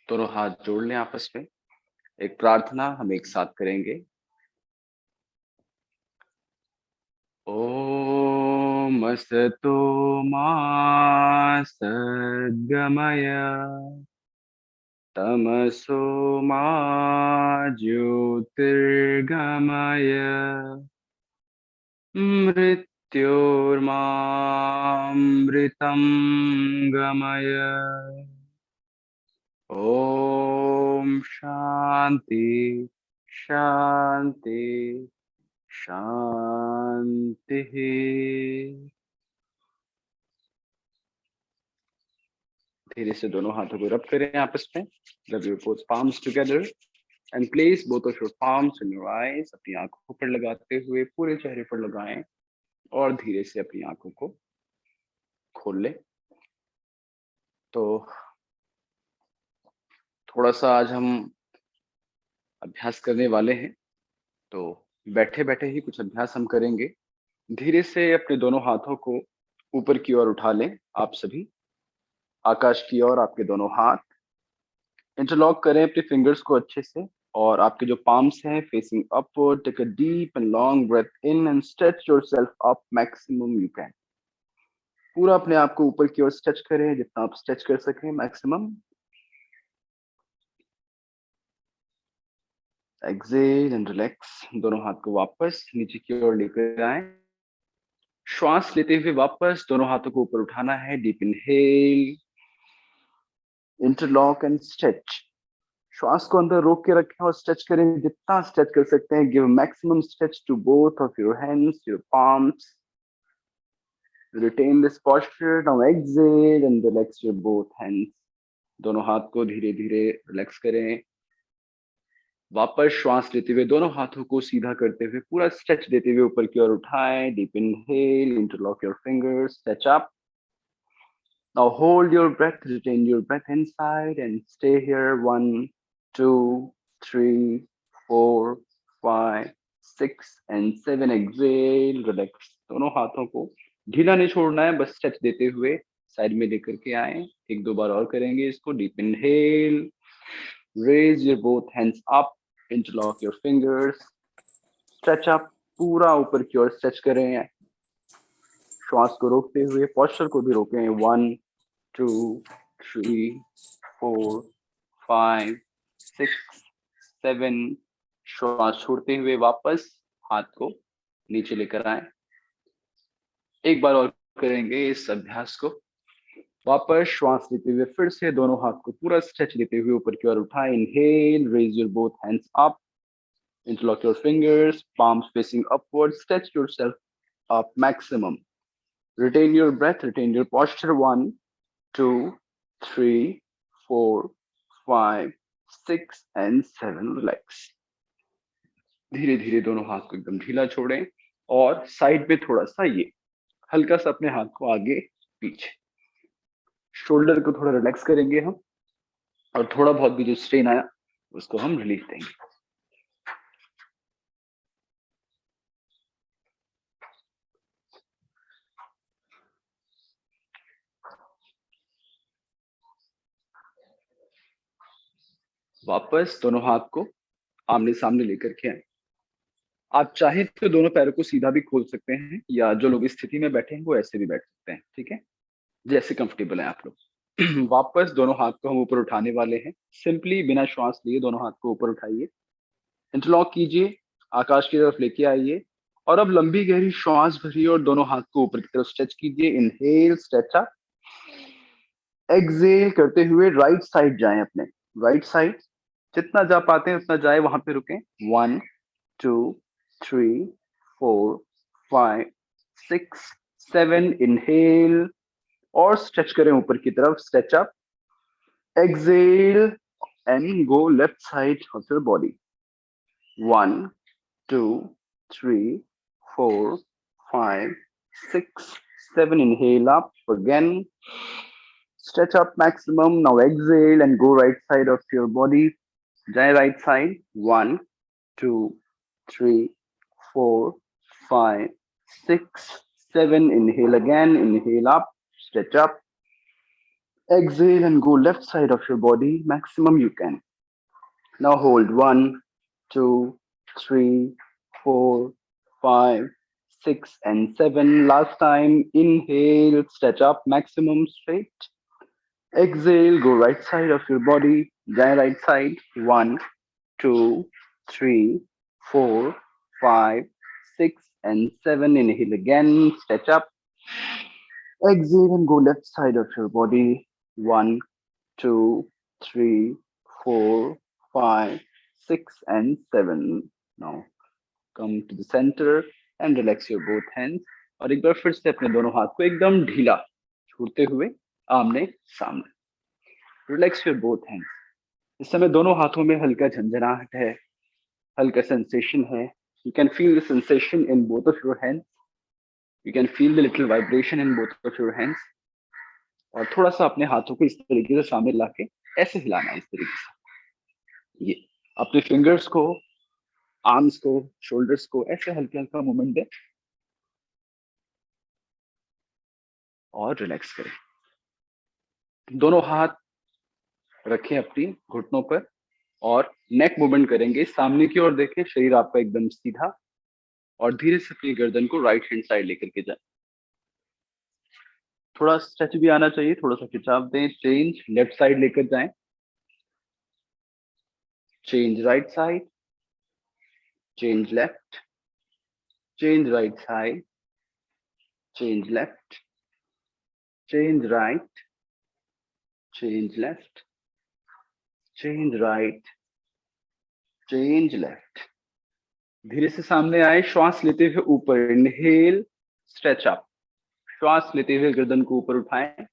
दोनों हाथ जोड़ लें आपस में। एक प्रार्थना हम एक साथ करेंगे। ओम असतो मा सद्गमय तमसो मा ज्योतिर्गमय मृत्योर्मामृतं गमय। ओम शांति शांति शांति। धीरे से दोनों हाथों को रब करें आपस में। Rub your both palms together and place both of your palms on your eyes। अपनी आंखों पर लगाते हुए पूरे चेहरे पर लगाएं और धीरे से अपनी आंखों को खोल लें। तो थोड़ा सा आज हम अभ्यास करने वाले हैं, तो बैठे बैठे ही कुछ अभ्यास हम करेंगे। धीरे से अपने दोनों हाथों को ऊपर की ओर उठा लें। आप सभी आकाश की ओर आपके दोनों हाथ इंटरलॉक करें अपने फिंगर्स को अच्छे से, और आपके जो पाम्स हैं facing upward. Take a deep and long breath in and stretch yourself up maximum you can. पूरा अपने आप को ऊपर की ओर स्ट्रेच करें, जितना आप स्ट्रेच कर सकें मैक्सिमम। Excel and relax. दोनों हाथ को वापस नीचे की ओर लेकर आए। श्वास लेते हुए वापस दोनों हाथों को ऊपर उठाना है। Deep inhale, interlock and stretch. श्वास को अंदर रोक के रखें और स्ट्रेच करें, जितना स्ट्रेच कर सकते हैं। Give maximum stretch to both of your hands, your palms. Retain this posture. Now exhale and relax your both hands. दोनों हाथ को धीरे धीरे रिलैक्स करें। वापस श्वास लेते हुए दोनों हाथों को सीधा करते हुए पूरा स्ट्रेच देते हुए ऊपर की ओर उठाएं। Deep inhale, interlock your fingers, stretch up. Now hold your breath, retain your breath inside and stay here. 1, 2, 3, 4, 5, 6 and 7. Exhale, relax। दोनों हाथों को ढीला नहीं छोड़ना है, बस स्ट्रेच देते हुए साइड में लेकर के आए। एक दो बार और करेंगे इसको। Deep inhale, raise your both hands up, interlock your fingers, stretch up। पूरा ऊपर की ओर स्ट्रेच करें, श्वास को रोकते हुए, पोस्चर को भी रोकें। 1, 2, 3, 4, 5, 6, 7। श्वास छोड़ते हुए वापस हाथ को नीचे लेकर आए। एक बार और करेंगे इस अभ्यास को। वापस श्वास लेते हुए फिर से दोनों हाथ को पूरा स्ट्रेच लेते हुए ऊपर की ओर उठाएं। Inhale, raise your both hands up, interlock your fingers, palms facing upward, stretch yourself up maximum. Retain your breath, retain your posture. 1, 2, 3, 4, 5, 6 and 7। Relax। धीरे धीरे दोनों हाथ को एकदम ढीला छोड़ें और साइड पे थोड़ा सा ये हल्का सा अपने हाथ को आगे पीछे, शोल्डर को थोड़ा रिलैक्स करेंगे हम, और थोड़ा बहुत भी जो स्ट्रेन आया उसको हम रिलीज देंगे। वापस दोनों हाथ को आमने सामने लेकर के आए। आप चाहे तो दोनों पैरों को सीधा भी खोल सकते हैं, या जो लोग इस स्थिति में बैठे हैं वो ऐसे भी बैठ सकते हैं। ठीक है, जैसे कंफर्टेबल है आप लोग। वापस दोनों हाथ को हम ऊपर उठाने वाले हैं। सिंपली बिना श्वास लिए दोनों हाथ को ऊपर उठाइए, इंटरलॉक कीजिए, आकाश की तरफ लेके आइए, और अब लंबी गहरी श्वास भरिए और दोनों हाथ को ऊपर की तरफ स्ट्रेच कीजिए। Inhale, stretch up. एक्सेल करते हुए राइट साइड जाएं, अपने राइट साइड जितना जा पाते हैं उतना जाए, वहां पे रुकें। 1, 2, 3, 4, 5, 6, 7। इनहेल और स्ट्रेच करें ऊपर की तरफ, stretch up. Exhale and go left side of your body. 1, 2, 3, 4, 5, 6, 7। Inhale up again. Stretch up maximum. Now exhale and go right side of your body. Jai right side. 1, 2, 3, 4, 5, 6, 7. Inhale again. Inhale up. Stretch up. Exhale and go left side of your body, maximum you can. Now hold 1, 2, 3, 4, 5, 6, and 7. Last time, inhale, stretch up, maximum straight. Exhale, go right side of your body, then right side. 1, 2, 3, 4, 5, 6, and 7. Inhale again, stretch up. Exhale and go left side of your body. 1, 2, 3, 4, 5, 6, and 7. Now come to the center and relax your both hands. और एक बार फिर से अपने दोनों हाथ को एकदम ढीला छोड़ते हुए आमने सामने. Relax your both hands. इस समय दोनों हाथों में हल्का झंझनाहट है, हल्का सेंसेशन है. You can feel the sensation in both of your hands. You can feel the little vibration in both of your hands. और थोड़ा सा अपने हाथों को इस तरीके से सामने लाके ऐसे हिलाना है, इस तरीके से. ये अपने फिंगर्स को, आर्म्स को, शोल्डर्स को ऐसे हल्का हल्का मूवमेंट दे और रिलैक्स करें. दोनों हाथ रखें अपनी घुटनों पर और नेक मूवमेंट करेंगे. सामने की ओर देखें, शरीर आपका एकदम सीधा और धीरे से अपनी गर्दन को राइट हैंड साइड लेकर के जाए. थोड़ा स्ट्रेच भी आना चाहिए, थोड़ा सा खिंचाव दें. चेंज लेफ्ट साइड लेकर जाएं. Change right side. Change left. Change right side. Change left. Change right. Change left. Change right. Change left. धीरे से सामने आए, श्वास लेते हुए ऊपर. Inhale, stretch up. श्वास लेते हुए गर्दन को ऊपर उठाएं.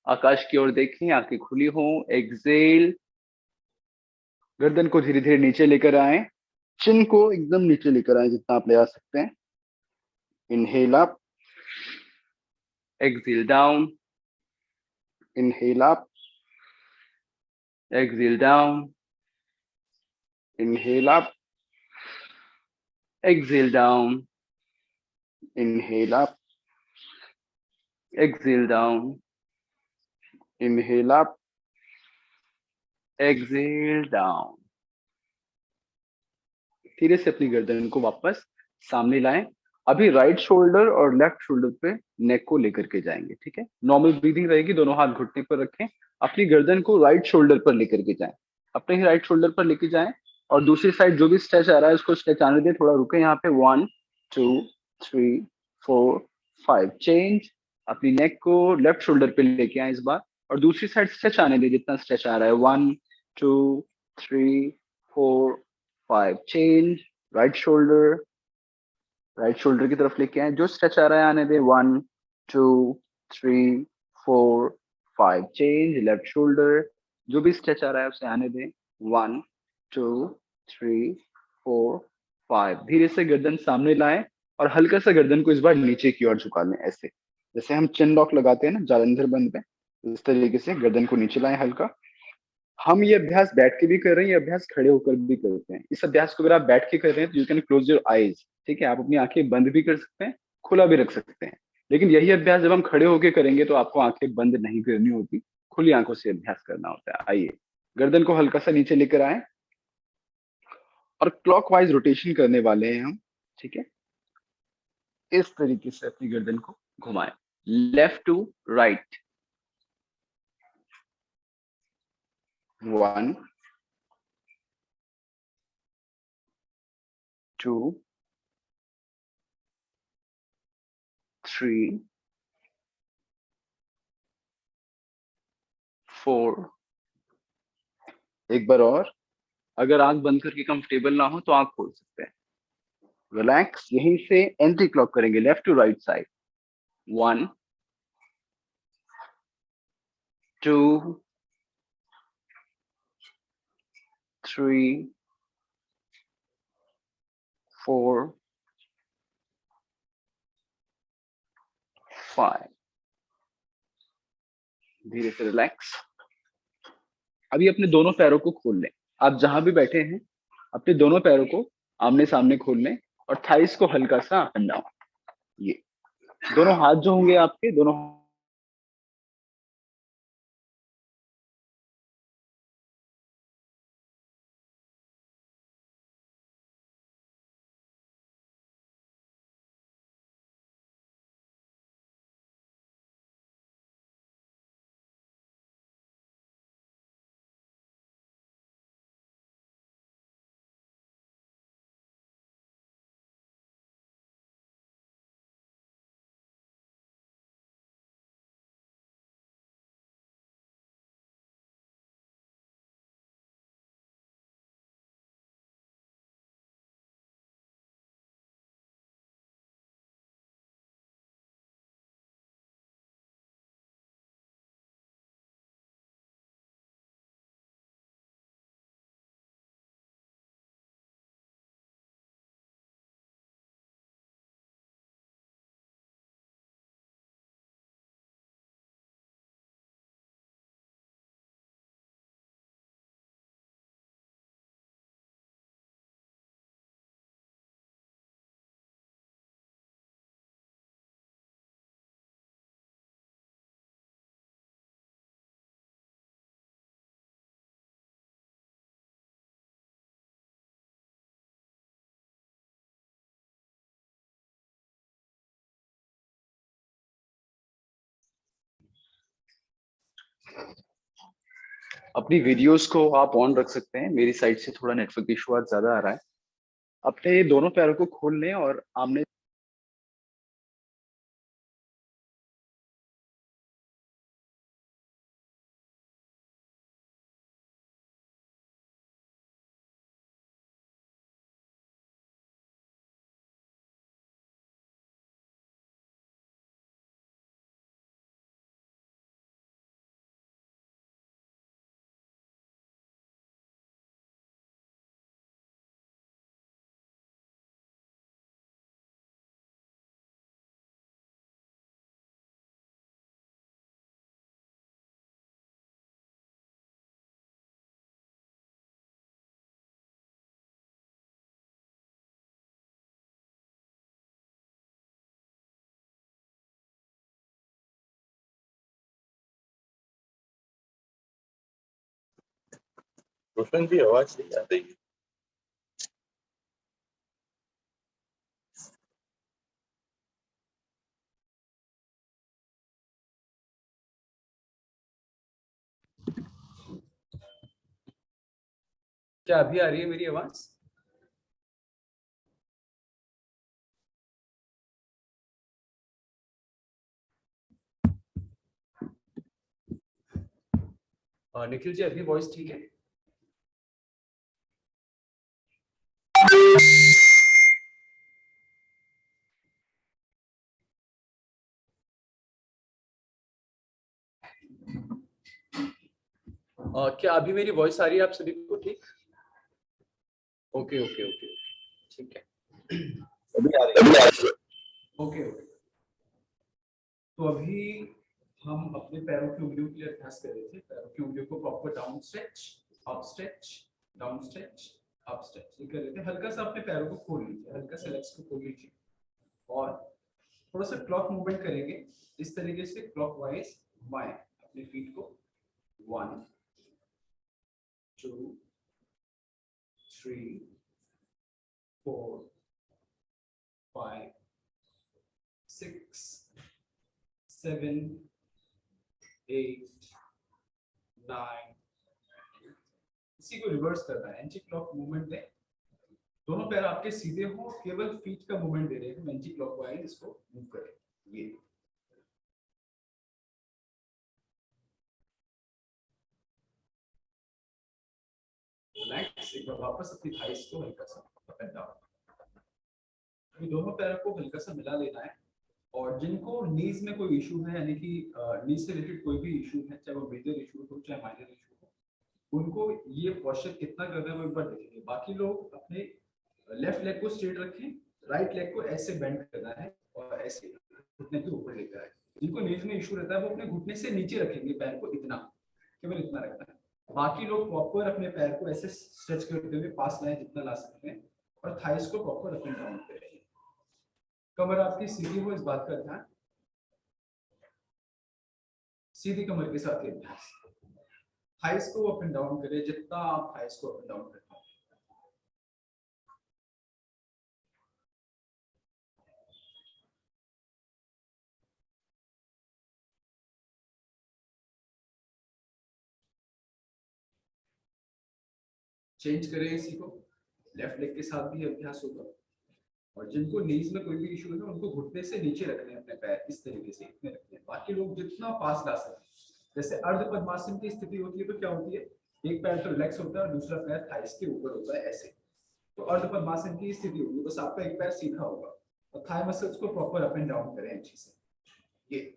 आकाश की ओर देखें, आंखें खुली हों. एक्सेल, गर्दन को धीरे धीरे नीचे लेकर आए. चिन को एकदम नीचे लेकर आए जितना आप ले आ सकते हैं. Inhale up. Exhale down. Inhale up. Exhale down. Inhale up. Exhale down. Inhale up. Exhale down. Inhale up. Exhale down. धीरे से अपनी गर्दन को वापस सामने लाएं. अभी राइट शोल्डर और लेफ्ट शोल्डर पे नेक को लेकर के जाएंगे. ठीक है, नॉर्मल ब्रीदिंग रहेगी. दोनों हाथ घुटने पर रखें. अपनी गर्दन को राइट शोल्डर पर लेकर के जाएं. अपने ही राइट शोल्डर पर लेके जाएं और दूसरी साइड जो भी स्ट्रेच आ रहा है उसको स्ट्रेच आने दें. थोड़ा रुके यहाँ पे. 1, 2, 3, 4, 5. चेंज. अपनी नेक को लेफ्ट शोल्डर पे लेके आए इस बार और दूसरी साइड स्ट्रेच आने दें जितना स्ट्रेच आ रहा है. 1, 2, 3, 4, 5. चेंज. राइट शोल्डर की तरफ लेके आए. जो स्ट्रेच आ रहा है आने दे. 1, 2, 3, 4, 5. चेंज. Left shoulder. जो भी स्ट्रेच आ रहा है उसे आने दे. 1, 2, 3, 4, 5. धीरे से गर्दन सामने लाएं और हल्का सा गर्दन को इस बार नीचे की ओर झुका लें. ऐसे जैसे हम चिन लॉक लगाते हैं ना जालंधर बंद पे, इस तरीके से गर्दन को नीचे लाएं हल्का. हम ये अभ्यास बैठ के भी कर रहे हैं, ये अभ्यास खड़े होकर भी करते हैं. इस अभ्यास को अगर आप बैठ के कर रहे हैं तो you can close your eyes. ठीक है, आप अपनी आंखें बंद भी कर सकते हैं, खुला भी रख सकते हैं. लेकिन यही अभ्यास जब हम खड़े होकर करेंगे तो आपको आंखें बंद नहीं करनी होती, खुली आंखों से अभ्यास करना होता है. आइए, गर्दन को हल्का सा नीचे लेकर आए और क्लॉकवाइज रोटेशन करने वाले हैं हम. ठीक है, इस तरीके से अपनी गर्दन को घुमाएं. Left to right. 1, 2, 3, 4. एक बार और. अगर आंख बंद करके कंफर्टेबल ना हो तो आंख खोल सकते हैं. रिलैक्स. यहीं से एंटी क्लॉक करेंगे लेफ्ट टू राइट साइड. 1, 2, 3, 4, 5. धीरे से रिलैक्स. अभी अपने दोनों पैरों को खोल लें. आप जहां भी बैठे हैं अपने दोनों पैरों को आमने सामने खोल लें और थाइस को हल्का सा अप एंड डाउन. ये दोनों हाथ जो होंगे आपके दोनों अपनी वीडियोस को आप ऑन रख सकते हैं। मेरी साइड से थोड़ा नेटवर्क इशू आज ज्यादा आ रहा है। अपने दोनों पैरों को खोल लें और आमने रोशन की आवाज नहीं आ रही है। क्या अभी आ रही है मेरी आवाज? निखिल जी अभी वॉइस ठीक है? क्या अभी मेरी वॉइस आ रही है आप सभी को ठीक? ओके ओके ओके ठीक है। अभी आ रही है। Okay okay. तो अभी हम अपने पैरों की उंगलियों के लिए अभ्यास कर रहे थे। पैरों की उंगलियों को proper down stretch, up stretch, down stretch, up stretch ये कर रहे थे। हल्का सा अपने पैरों को खोल लीजिए, हल्का सा लेग्स को खोल लीजिए और थोड़ा सा क्लॉक मूवमेंट करेंगे इस तरीके से, क्लॉकवाइज बाएं अपने फीट को 1 2 3 4 5 6 7 8 9। इसी को रिवर्स करना है, एंटी क्लॉक मूवमेंट है। दोनों पैर आपके सीधे हो, केवल फीट का मूवमेंट दे रहे हैं, एंटी क्लॉकवाइज इसको मूव करें। ये रिलैक्स, एक बार वापस अपनी थाइस को हल्का सा अप एंड डाउन। अभी दोनों पैरों को हल्का सा मिला लेना है। और जिनको नीज में कोई इशू है, यानी कि नीज से रिलेटेड कोई भी इशू है, चाहे वो मेजर इशू हो चाहे माइनर इशू हो, उनको ये पोस्चर कितना कर रहे हैं वो एक बार देखेंगे। बाकी लोग अपने लेफ्ट लेग को स्ट्रेट रखें, राइट लेग को ऐसे बेंड करना है और ऐसे घुटने के ऊपर लेकर आए। जिनको नीज में इशू रहता है वो अपने घुटने से नीचे रखेंगे पैर को, इतना केवल इतना रखना है। बाकी लोग प्रॉपर अपने पैर को ऐसे स्ट्रेच करते हुए पास लाए जितना ला सकते हैं और थाइस को प्रॉपर अप एंड डाउन करें। कमर आपकी सीधी हो, इस बात का ध्यान। सीधी कमर के साथ अभ्यास। थाइस को अप एंड डाउन करें जितना आप थाइस को अप एंड डाउन कर पाए। चेंज करें इसी को, लेफ्ट लेग के साथ भी अभ्यास होगा। और जिनको नीज में कोई भी इशू है ना, उनको घुटने से नीचे रखने हैं अपने पैर, इस तरीके से इतने रखने हैं। बाकी लोग जितना पास ला सकें। जैसे अर्ध पद्मासन की स्थिति होती है तो क्या होती है, एक पैर तो रिलैक्स होता है और दूसरा पैर थाइस के ऊपर होता है ऐसे। तो अर्ध पद्मासन की स्थिति होगी, बस आपका एक पैर सीधा होगा और थाई मसल्स को प्रॉपर अप एंड डाउन करें अच्छे से। ये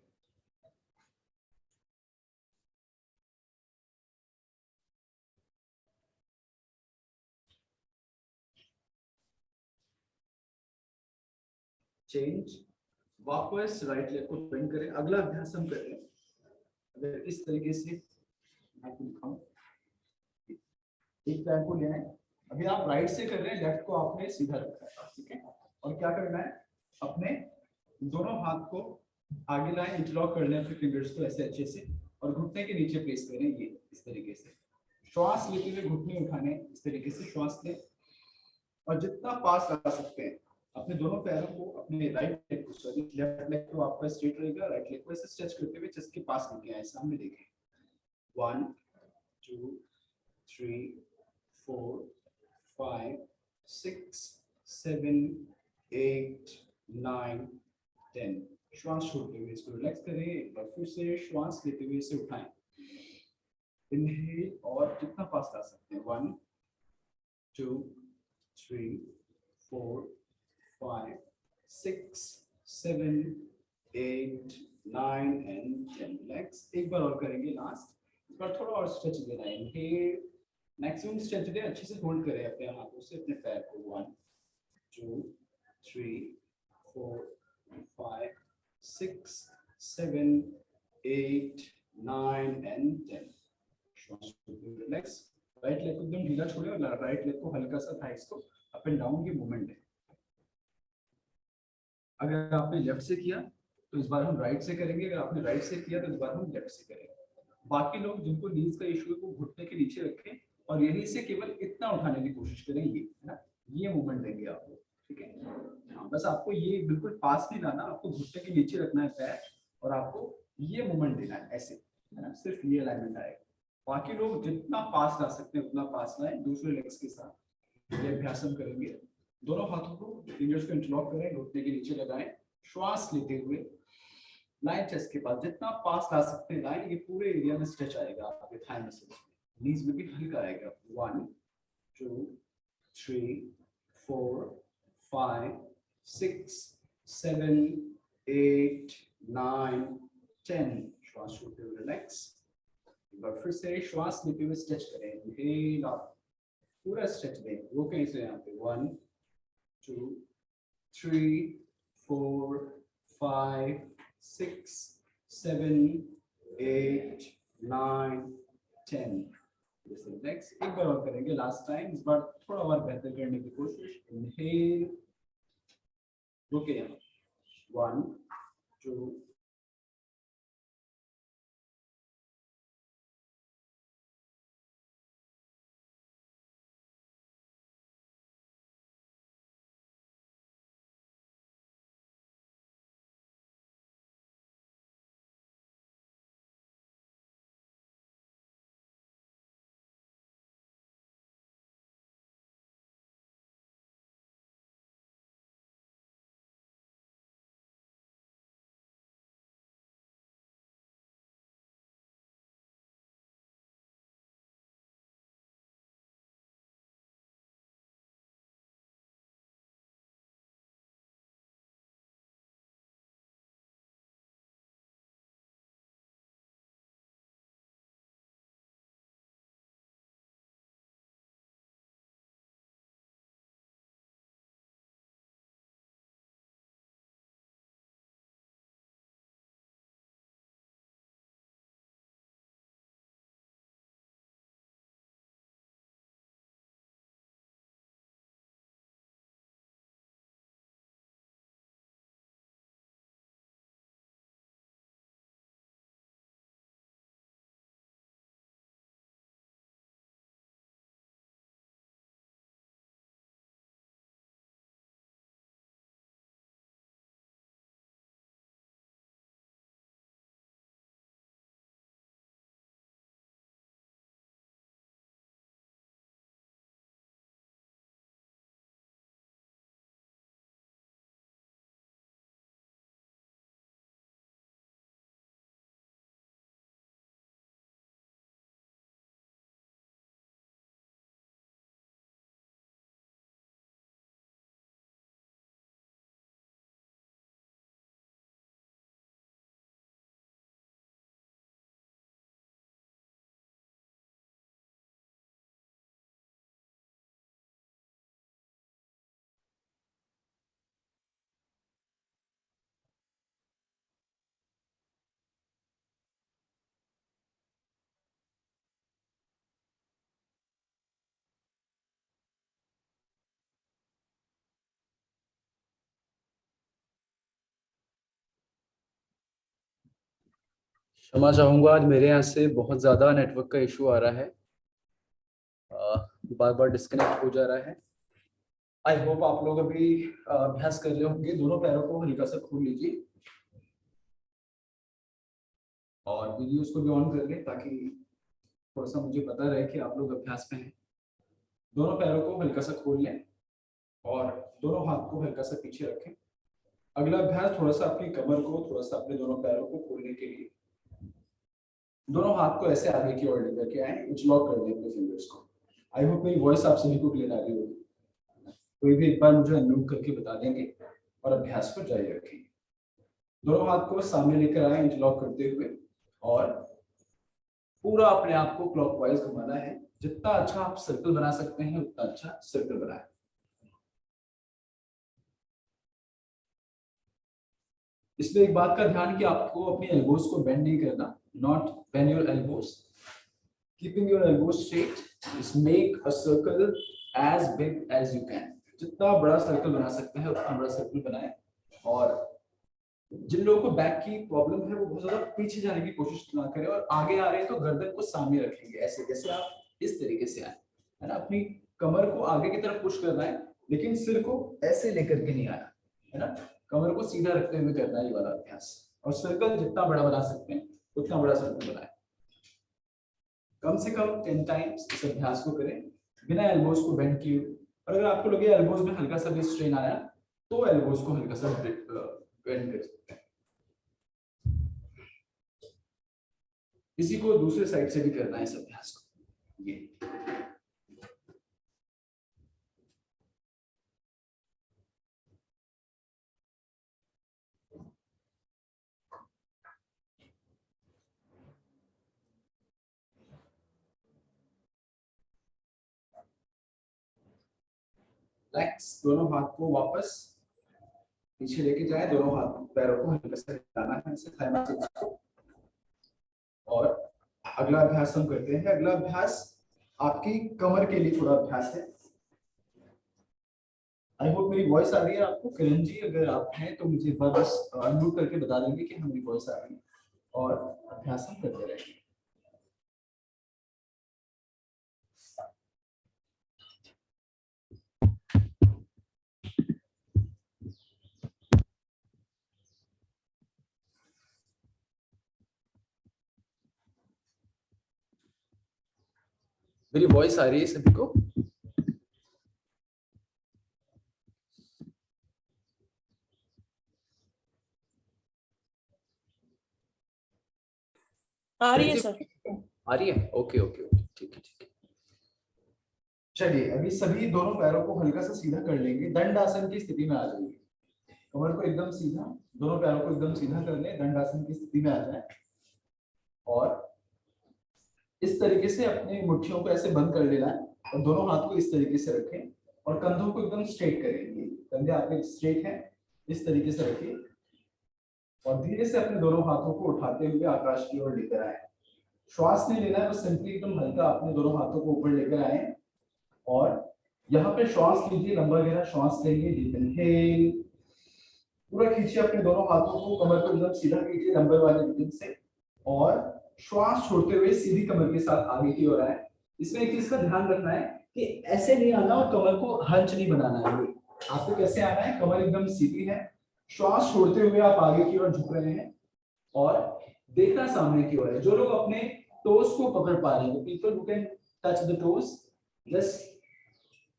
चेंज, वापस राइट लेग को बेंड करें। अगला अभ्यास हम कर रहे हैं, अगर इस तरीके से मैं आपको दिखाऊं, एक पैर को लेना है। अभी आप राइट से कर रहे हैं, लेफ्ट को आपने सीधा रखा है, ठीक है। और क्या करना है, अपने दोनों हाथ को आगे लाएं, इंटरलॉक कर लें अपने फिंगर्स को ऐसे अच्छे से और घुटने के नीचे प्लेस करें, ये इस तरीके से। श्वास लेते हुए घुटने उठाने, इस तरीके से श्वास लें और जितना पास ला सकते हैं अपने दोनों पैरों को, अपने राइट लेग को, सॉरी लेफ्ट लेग को आपका स्ट्रेट रहेगा, राइट लेग को ऐसे स्ट्रेच करते हुए चेस्ट के पास लेके आए, सामने देखें। 1 2 3 4 5 6 7 8 9 10। श्वास छोड़ते हुए इसको रिलैक्स करें। एक बार फिर से श्वास लेते हुए इसे उठाएं। इनहेल और जितना फास्ट आ सकते हैं 1 2 3 4 5 6 7 8 9 एंड 10। रिलैक्स। एक बार और करेंगे लास्ट। इस बार थोड़ा और स्ट्रेच देना है। इनहेल, मैक्सिमम स्ट्रेच दें, अच्छे से होल्ड करें अपने हाथों से अपने पैर को। 1 2 3 4 5 6 7 8 9 एंड 10। श्वास रिलैक्स। राइट लेग को एकदम ढीला छोड़े और राइट लेग को हल्का सा थाइस को अप एंड डाउन की मूवमेंट है। अगर आपने लेफ्ट से किया तो इस बार हम राइट से करेंगे। अगर आपने राइट से किया तो इस बार हम लेफ्ट से करेंगे। बाकी लोग जिनको नीज का इशू है वो घुटने के नीचे रखें और यहीं से केवल इतना उठाने की कोशिश करेंगे, है ना। ये मूवमेंट देंगे आपको, ठीक है। हाँ, बस आपको ये बिल्कुल पास नहीं लाना, आपको घुटने के नीचे रखना है पैर और आपको ये मूवमेंट देना है ऐसे, है ना। सिर्फ ये अलाइनमेंट आएगा। बाकी लोग जितना पास ला सकते हैं उतना पास लाएं। दूसरे लेग्स के साथ ये अभ्यास हम करेंगे। दोनों हाथों को फिंगर्स को इंटरलॉक करें, घुटने के नीचे लगाएं। श्वास लेते हुए लाइन चेस्ट के पास जितना पास ला सकते हैं लाइन। ये पूरे एरिया में स्ट्रेच आएगा आपके थाई मसल्स में। नीज में भी हल्का आएगा। 1 2 3 4 5 6 7 8 9 10। श्वास छोड़ते हुए रिलैक्स। एक बार फिर से श्वास लेते हुए स्ट्रेच करें। इनहेल अप, पूरा स्ट्रेच दें। रोकें इसे यहाँ पे। 1 2 3 4 5 6 7 8 9 10। रिलैक्स। एक बार और करेंगे लास्ट टाइम। इस बार थोड़ा और बेहतर करने की कोशिश। इनहेल, रुके यहाँ। 1 2 क्षमा चाहूंगा, आज मेरे यहाँ से बहुत ज़्यादा नेटवर्क का इशू आ रहा है। बार बार डिस्कनेक्ट हो जा रहा है। आई होप आप लोग अभी अभ्यास कर रहे होंगे। दोनों पैरों को हल्का सा खोल लीजिए और वीडियोस को भी ऑन कर लें ताकि थोड़ा सा मुझे पता रहे कि आप लोग अभ्यास में हैं। दोनों पैरों को हल्का सा खोल लें और दोनों हाथ को हल्का सा पीछे रखें। अगला अभ्यास थोड़ा सा अपनी कमर को, थोड़ा सा अपने दोनों पैरों को खोलने के लिए दोनों हाथ को ऐसे आगे की ओर लेकर के आए, इंटरलॉक कर दें अपने फिंगर्स को। आई होप मेरी वॉइस आप सभी को क्लियर आ रही होगी। कोई भी एक बार मुझे अनम्यूट करके बता देंगे और अभ्यास को जारी रखेंगे। दोनों हाथ को सामने लेकर आए इंटरलॉक करते हुए और पूरा अपने आप को क्लॉकवाइज घुमाना है। जितना अच्छा आप सर्कल बना सकते हैं उतना अच्छा सर्कल बनाएं। इसमें एक बात का ध्यान कि आपको अपनी एल्बोज को बेंड नहीं करना। Not bend your elbows, keeping your elbows straight. Just make a circle as big as you can. जितना बड़ा सर्कल बना सकते हैं उतना बड़ा सर्कल बनाएं। और जिन लोगों को बैक की प्रॉब्लम है वो बहुत ज्यादा पीछे जाने की कोशिश ना करें और आगे आ रहे हैं तो गर्दन को सामने रखेंगे, ऐसे जैसे आप इस तरीके से आए, है ना। अपनी कमर को आगे की तरफ पुश करना है लेकिन सिर को ऐसे लेकर के नहीं आना, है ना। कमर को सीधा रखते हुए करना है ये वाला अभ्यास। और सर्कल जितना बड़ा बना सकते हैं उतना बड़ा सर्कल बनाए। कम से कम 10 टाइम्स इस अभ्यास को करें बिना एल्बोज को बेंड किए। और अगर आपको लगे एल्बोज में हल्का सा भी स्ट्रेन आया तो एल्बोज को हल्का सा बेंड कर सकते हैं। इसी को दूसरे साइड से भी करना है इस अभ्यास को। ये रिलैक्स। दोनों हाथ को वापस पीछे लेके जाए, दोनों हाथ पैरों को हल्का सा हिलाना है ऐसे थाई मसल्स को। और अगला अभ्यास हम करते हैं। अगला अभ्यास आपकी कमर के लिए थोड़ा अभ्यास है। आई होप मेरी वॉइस आ रही है आपको। किरण जी अगर आप हैं तो मुझे बस अनम्यूट करके बता देंगे कि हमारी वॉइस आ रही है और अभ्यास हम करते रहेंगे। मेरी वॉइस आ रही है सभी को? आ रही है सर। आ रही है? ओके ओके ओके, ठीक है ठीक है। चलिए अभी सभी दोनों पैरों को हल्का सा सीधा कर लेंगे, दंडासन की स्थिति में आ जाइए। कमर को एकदम सीधा, दोनों पैरों को एकदम सीधा कर लें, दंडासन की स्थिति में आ जाए। और इस तरीके से अपने मुट्ठियों को ऐसे बंद कर लेना है और दोनों हाथ को इस तरीके से रखें और कंधों को एकदम स्ट्रेट करेंगे। कंधे आपके स्ट्रेट हैं, इस तरीके से रखिए और धीरे से अपने दोनों हाथों को उठाते हुए आकाश की ओर लेकर आए। श्वास नहीं लेना है, बस सिंपली एकदम हल्का अपने दोनों हाथों को ऊपर लेकर आए और यहाँ पे श्वास लीजिए, लंबा गहरा श्वास लेंगे। डीप इनहेल, पूरा खींचिए अपने दोनों हाथों को, कमर को एकदम सीधा कीजिए लंबे वाले ब्रीथिंग से और श्वास छोड़ते हुए सीधी कमर के साथ आगे की ओर आए। इसमें एक चीज का ध्यान रखना है कि ऐसे नहीं आना और कमर को हंच नहीं बनाना है। आपको कैसे आना है, कमर एकदम सीधी है, श्वास छोड़ते हुए आप आगे की ओर झुक रहे हैं और देखना सामने की ओर है। जो लोग अपने टोस को पकड़ पा रहे हैं, people who can touch the toes, just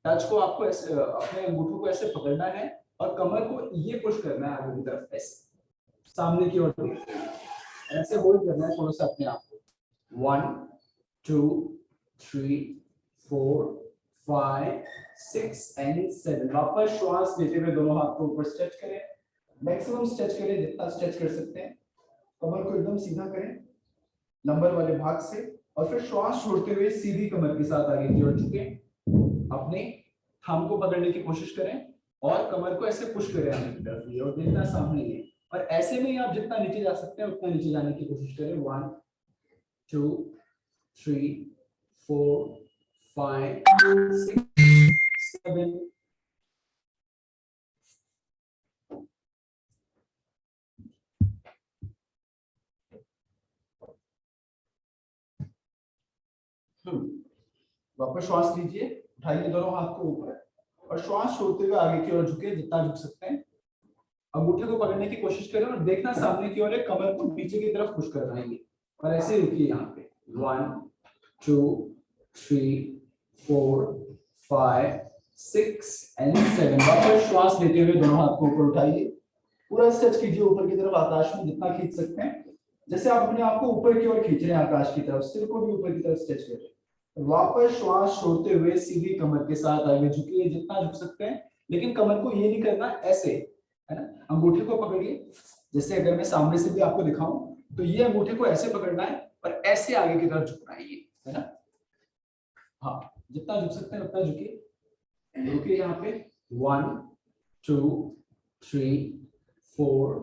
touch को आपको ऐसे अपने अंगूठों को ऐसे पकड़ना है और कमर को ये पुश करना है आगे की तरफ, ऐसे सामने की ओर ऐसे होल्ड करना है थोड़ा सा अपने आप को। 1 2 3 4 5 6 एंड 7। वापस श्वास लेते हुए दोनों हाथ को ऊपर स्ट्रेच करें, मैक्सिमम स्ट्रेच करें जितना स्ट्रेच कर सकते हैं। कमर को एकदम सीधा करें लंबर वाले भाग से और फिर श्वास छोड़ते हुए सीधी कमर के साथ आगे की ओर झुके। अपने थंब को पकड़ने की कोशिश करें और कमर को ऐसे पुश करें आगे की तरफ और देखना सामने है। और ऐसे में ही आप जितना नीचे जा सकते हैं उतना नीचे जाने की कोशिश करें। 1 2 3 4 5 6 7। वापस श्वास लीजिए, उठाइए दोनों हाथ को ऊपर और श्वास छोड़ते हुए आगे की ओर झुके, जितना झुक सकते हैं। अंगूठे को पकड़ने की कोशिश करें और देखना सामने की ओर है, कमर को नीचे की तरफ पुश करना है और ऐसे रुकिए यहाँ पे। 1 2 3 4 5 6 एंड 7। वापस श्वास लेते हुए दोनों हाथ को ऊपर उठाइए, पूरा स्ट्रेच कीजिए ऊपर की तरफ, आकाश में जितना खींच सकते हैं। जैसे आप अपने आप को ऊपर की ओर खींच रहे हैं आकाश की तरफ, सिर को भी ऊपर की तरफ स्ट्रेच कर रहे हैं। वापस श्वास छोड़ते हुए सीधी कमर के साथ आगे झुकिए, जितना झुक सकते हैं, लेकिन कमर को ये नहीं करना ऐसे, है ना। अंगूठे को पकड़िए, जैसे अगर मैं सामने से भी आपको दिखाऊं तो ये अंगूठे को ऐसे पकड़ना है और ऐसे आगे की तरफ झुकना है, ये है ना। हाँ, जितना झुक सकते हैं उतना झुकिए। रुकिए यहाँ पे, 1 2 3 4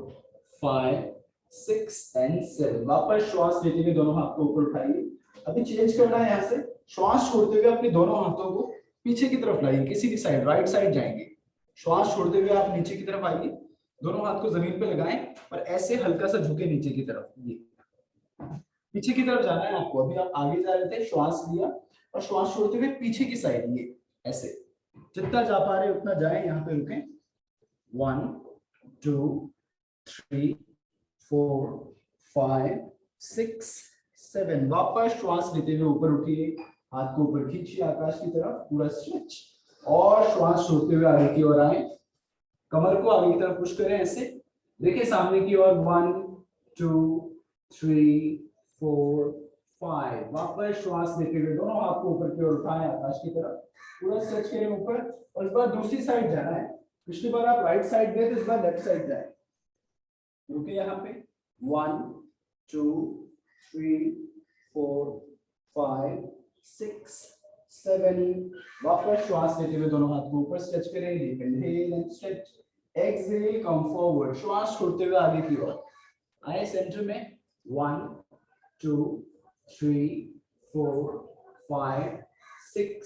5 6 एंड 7। वापस श्वास लेते हुए दोनों हाथ को ऊपर उठाइए। अभी चेंज करना है, यहाँ से श्वास छोड़ते हुए अपने दोनों हाथों को पीछे की तरफ लाइए, किसी भी साइड, राइट साइड जाएंगे। श्वास छोड़ते हुए आप नीचे की तरफ आइए, दोनों हाथ को जमीन पे लगाएं और ऐसे हल्का सा झुके नीचे की तरफ, ये पीछे की तरफ जाना है आपको। अभी आप आगे जा रहे थे, श्वास लिया और श्वास छोड़ते हुए पीछे की साइड, ये ऐसे जितना जा पा रहे उतना जाए। यहाँ पे रुकें, 1 2 3 4 5 6 7। वापस श्वास लेते हुए ऊपर उठिए, हाथ को ऊपर खींचिए आकाश की तरफ, पूरा स्ट्रेच, और श्वास छोड़ते हुए आगे की ओर आए, कमर को आगे की तरफ पुश करें ऐसे। देखिए सामने की ओर, 1 2 3 4 5। वापस श्वास लेते हुए दोनों हाथ को ऊपर की ओर उठाएं आकाश की तरफ, पूरा स्ट्रेच करें ऊपर, और इस बार दूसरी साइड जाना है। पिछली बार आप राइट साइड गए तो इस बार लेफ्ट साइड जाए। रुके यहाँ पे, 1 2 3 4 5 6 7। वापस श्वास लेते हुए दोनों हाथ को ऊपर स्ट्रेच करें, inhale and stretch, exhale come forward. श्वास छोड़ते हुए आगे की ओर आए, सेंटर में, 1 2 3 4 5 6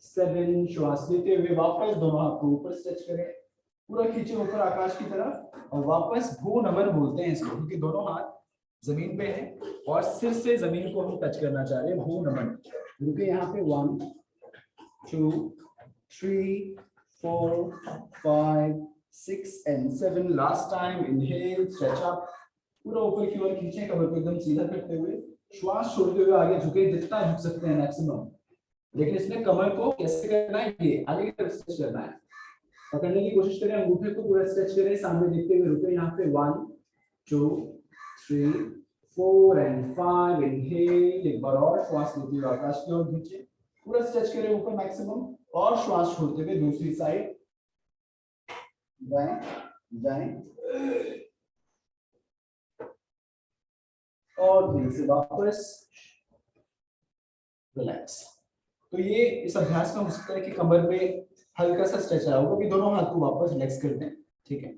7। श्वास लेते हुए वापस दोनों हाथ को ऊपर स्ट्रेच करें, पूरा खींचे ऊपर आकाश की तरफ, और वापस भू नमन बोलते हैं इसको, क्योंकि दोनों हाथ जमीन पे है और सिर से जमीन को हम टच करना चाह रहे हैं, भू नमन। रुके यहाँ पे, 1 2 3 4 5 6 and 7। Last time, inhale, stretch up, पूरा ऊपर की ओर खींचे, कमर को एकदम सीधा करते हुए, श्वास छोड़ते हुए आगे झुके, जितना झुक सकते हैं मैक्सिमम। लेकिन इसमें कमर को कैसे करना है, ये आगे की तरफ स्ट्रेच करना है। पकड़ने की कोशिश करें, अंगूठे को पूरा स्ट्रेच करें, सामने देखते हुए रुके यहाँ पे, 1 2 3 4 एंड 5। इनहेल, एक बार और श्वास लेते हुए आकाश की ओर खींचे, पूरा स्ट्रेच करें ऊपर मैक्सिमम, और श्वास छोड़ते हुए दूसरी साइड जाएं जाएं, और फिर से वापस रिलैक्स। तो ये इस अभ्यास में हो सकता है कि कमर में हल्का सा स्ट्रेच आया होगा, कि दोनों हाथ को वापस रिलैक्स कर दें, ठीक है।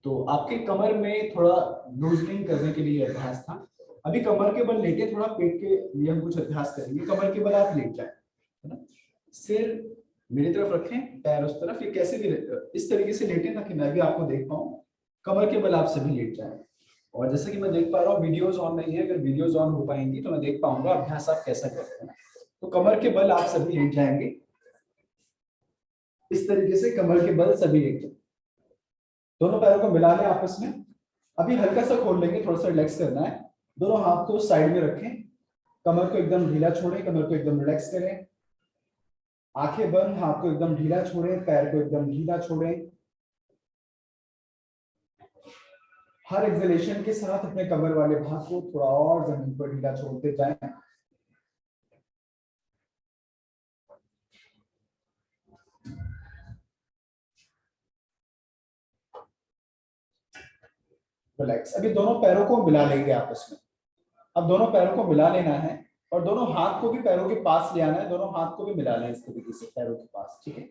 तो आपके कमर में थोड़ा लूजनिंग करने के लिए अभ्यास था। अभी कमर के बल लेके थोड़ा पेट के लिए हम कुछ अभ्यास करेंगे। कमर के बल आप लेट जाए, है ना, सिर मेरी तरफ रखें, पैर उस तरफ, ये कैसे भी इस तरीके से लेटें ताकि मैं भी आपको देख पाऊं। कमर के बल आप सभी लेट जाए, और जैसे कि मैं देख पा रहा हूँ वीडियोस ऑन नहीं है, अगर वीडियोस ऑन हो पाएंगी तो मैं देख पाऊंगा अभ्यास आप कैसा करते हैं। तो कमर के बल आप सभी लेट जाएंगे इस तरीके से, कमर के बल सभी लेट जाए, दोनों पैरों को मिला लें आपस में। अभी हल्का सा खोल लेंगे, थोड़ा सा रिलैक्स करना है। दोनों हाथ को साइड में रखें, कमर को एकदम ढीला छोड़ें, कमर को एकदम रिलैक्स करें, आंखें बंद, हाथ को एकदम ढीला छोड़ें, पैर को एकदम ढीला छोड़ें। हर एक्सहेलेशन के साथ अपने कमर वाले भाग को थोड़ा और जमीन पर ढीला छोड़ते जाएं। रिलैक्स। अभी दोनों पैरों को मिला लेंगे आपस में। अब दोनों पैरों को मिला लेना है, और दोनों हाथ को भी पैरों के पास ले आना है, दोनों हाथ को भी मिला लें इस तरीके से पैरों के पास, ठीक है।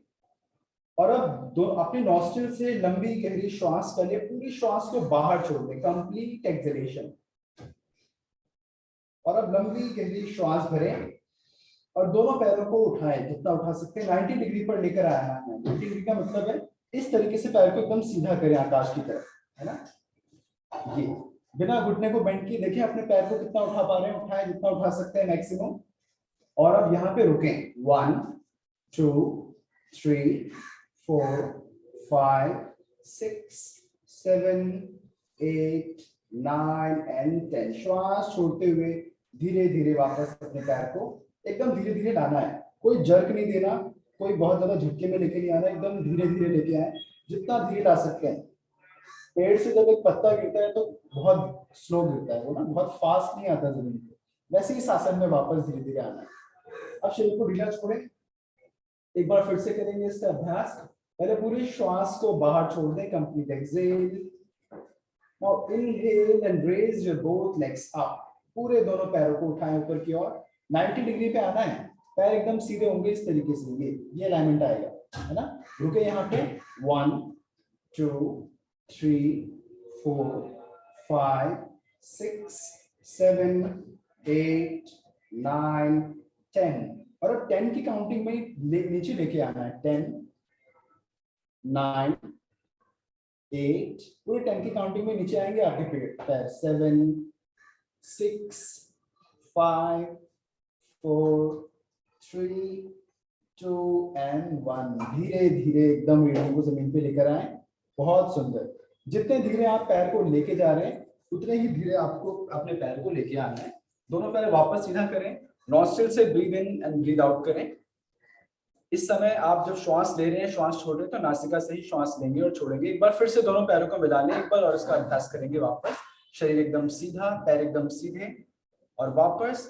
और अब दो अपने नॉस्ट्रिल से लंबी गहरी श्वास कर ले, पूरी श्वास को बाहर छोड़ दे, कंप्लीट एक्सहेलेशन। और अब लंबी गहरी श्वास भरें और दोनों पैरों को उठाएं, जितना उठा सकते हैं। 90 डिग्री पर लेकर आना है। 90 डिग्री का मतलब है इस तरीके से पैर को एकदम सीधा करें आकाश की तरफ, है ना। ये बिना घुटने को बेंड किए देखिए अपने पैर को कितना उठा पा रहे हैं, उठाएं जितना उठा सकते हैं मैक्सिमम। और अब यहाँ पे रुकें, 1 2 3 4 5 6 7 8 9 एंड 10। श्वास छोड़ते हुए धीरे धीरे वापस अपने पैर को एकदम धीरे धीरे लाना है, कोई जर्क नहीं देना, कोई बहुत ज्यादा झटके में लेके नहीं आना, एकदम धीरे धीरे लेके आए, जितना धीरे ला सकते हैं। पेड़ से जब एक पत्ता गिरता है तो बहुत स्लो गिरता है वो ना, बहुत फास्ट नहीं आता जमीन पे, वैसे ही आसन में वापस धीरे धीरे आना है। अब शरीर को ढीला छोड़े, एक बार फिर से करेंगे इसका अभ्यास। पहले पूरी श्वास को बाहर छोड़ दें, complete exhale. Now inhale and raise your both legs up. पूरे दोनों पैरों को उठाएं ऊपर की ओर, 90 डिग्री पे आना है, पैर एकदम सीधे होंगे इस तरीके से, ये अलाइनमेंट आएगा, है ना। रुके यहाँ पे, 1 2 3 4 5 6 7 8 9 10, और अब 10 की काउंटिंग में नीचे लेके आना है, 10 9 8, पूरे 10 की काउंटिंग में नीचे आएंगे आपके पैर, 7 6 5 4 3 2 and 1। धीरे धीरे एकदम रीढ़ों को जमीन पे लेकर आए, बहुत सुंदर। जितने धीरे आप पैर को लेके जा रहे हैं उतने ही धीरे आपको अपने पैर को लेके आना है। दोनों पैर वापस सीधा करें, नॉस्ट्रिल से breathe in and breathe out करें। इस समय आप जब श्वास ले रहे हैं, श्वास छोड़ रहे हैं, तो नासिका से ही श्वास लेंगे और छोड़ेंगे। एक बार फिर से दोनों पैरों को मिला लें एक बार और इसका अभ्यास करेंगे वापस। शरीर एकदम सीधा, पैर एकदम सीधे, और वापस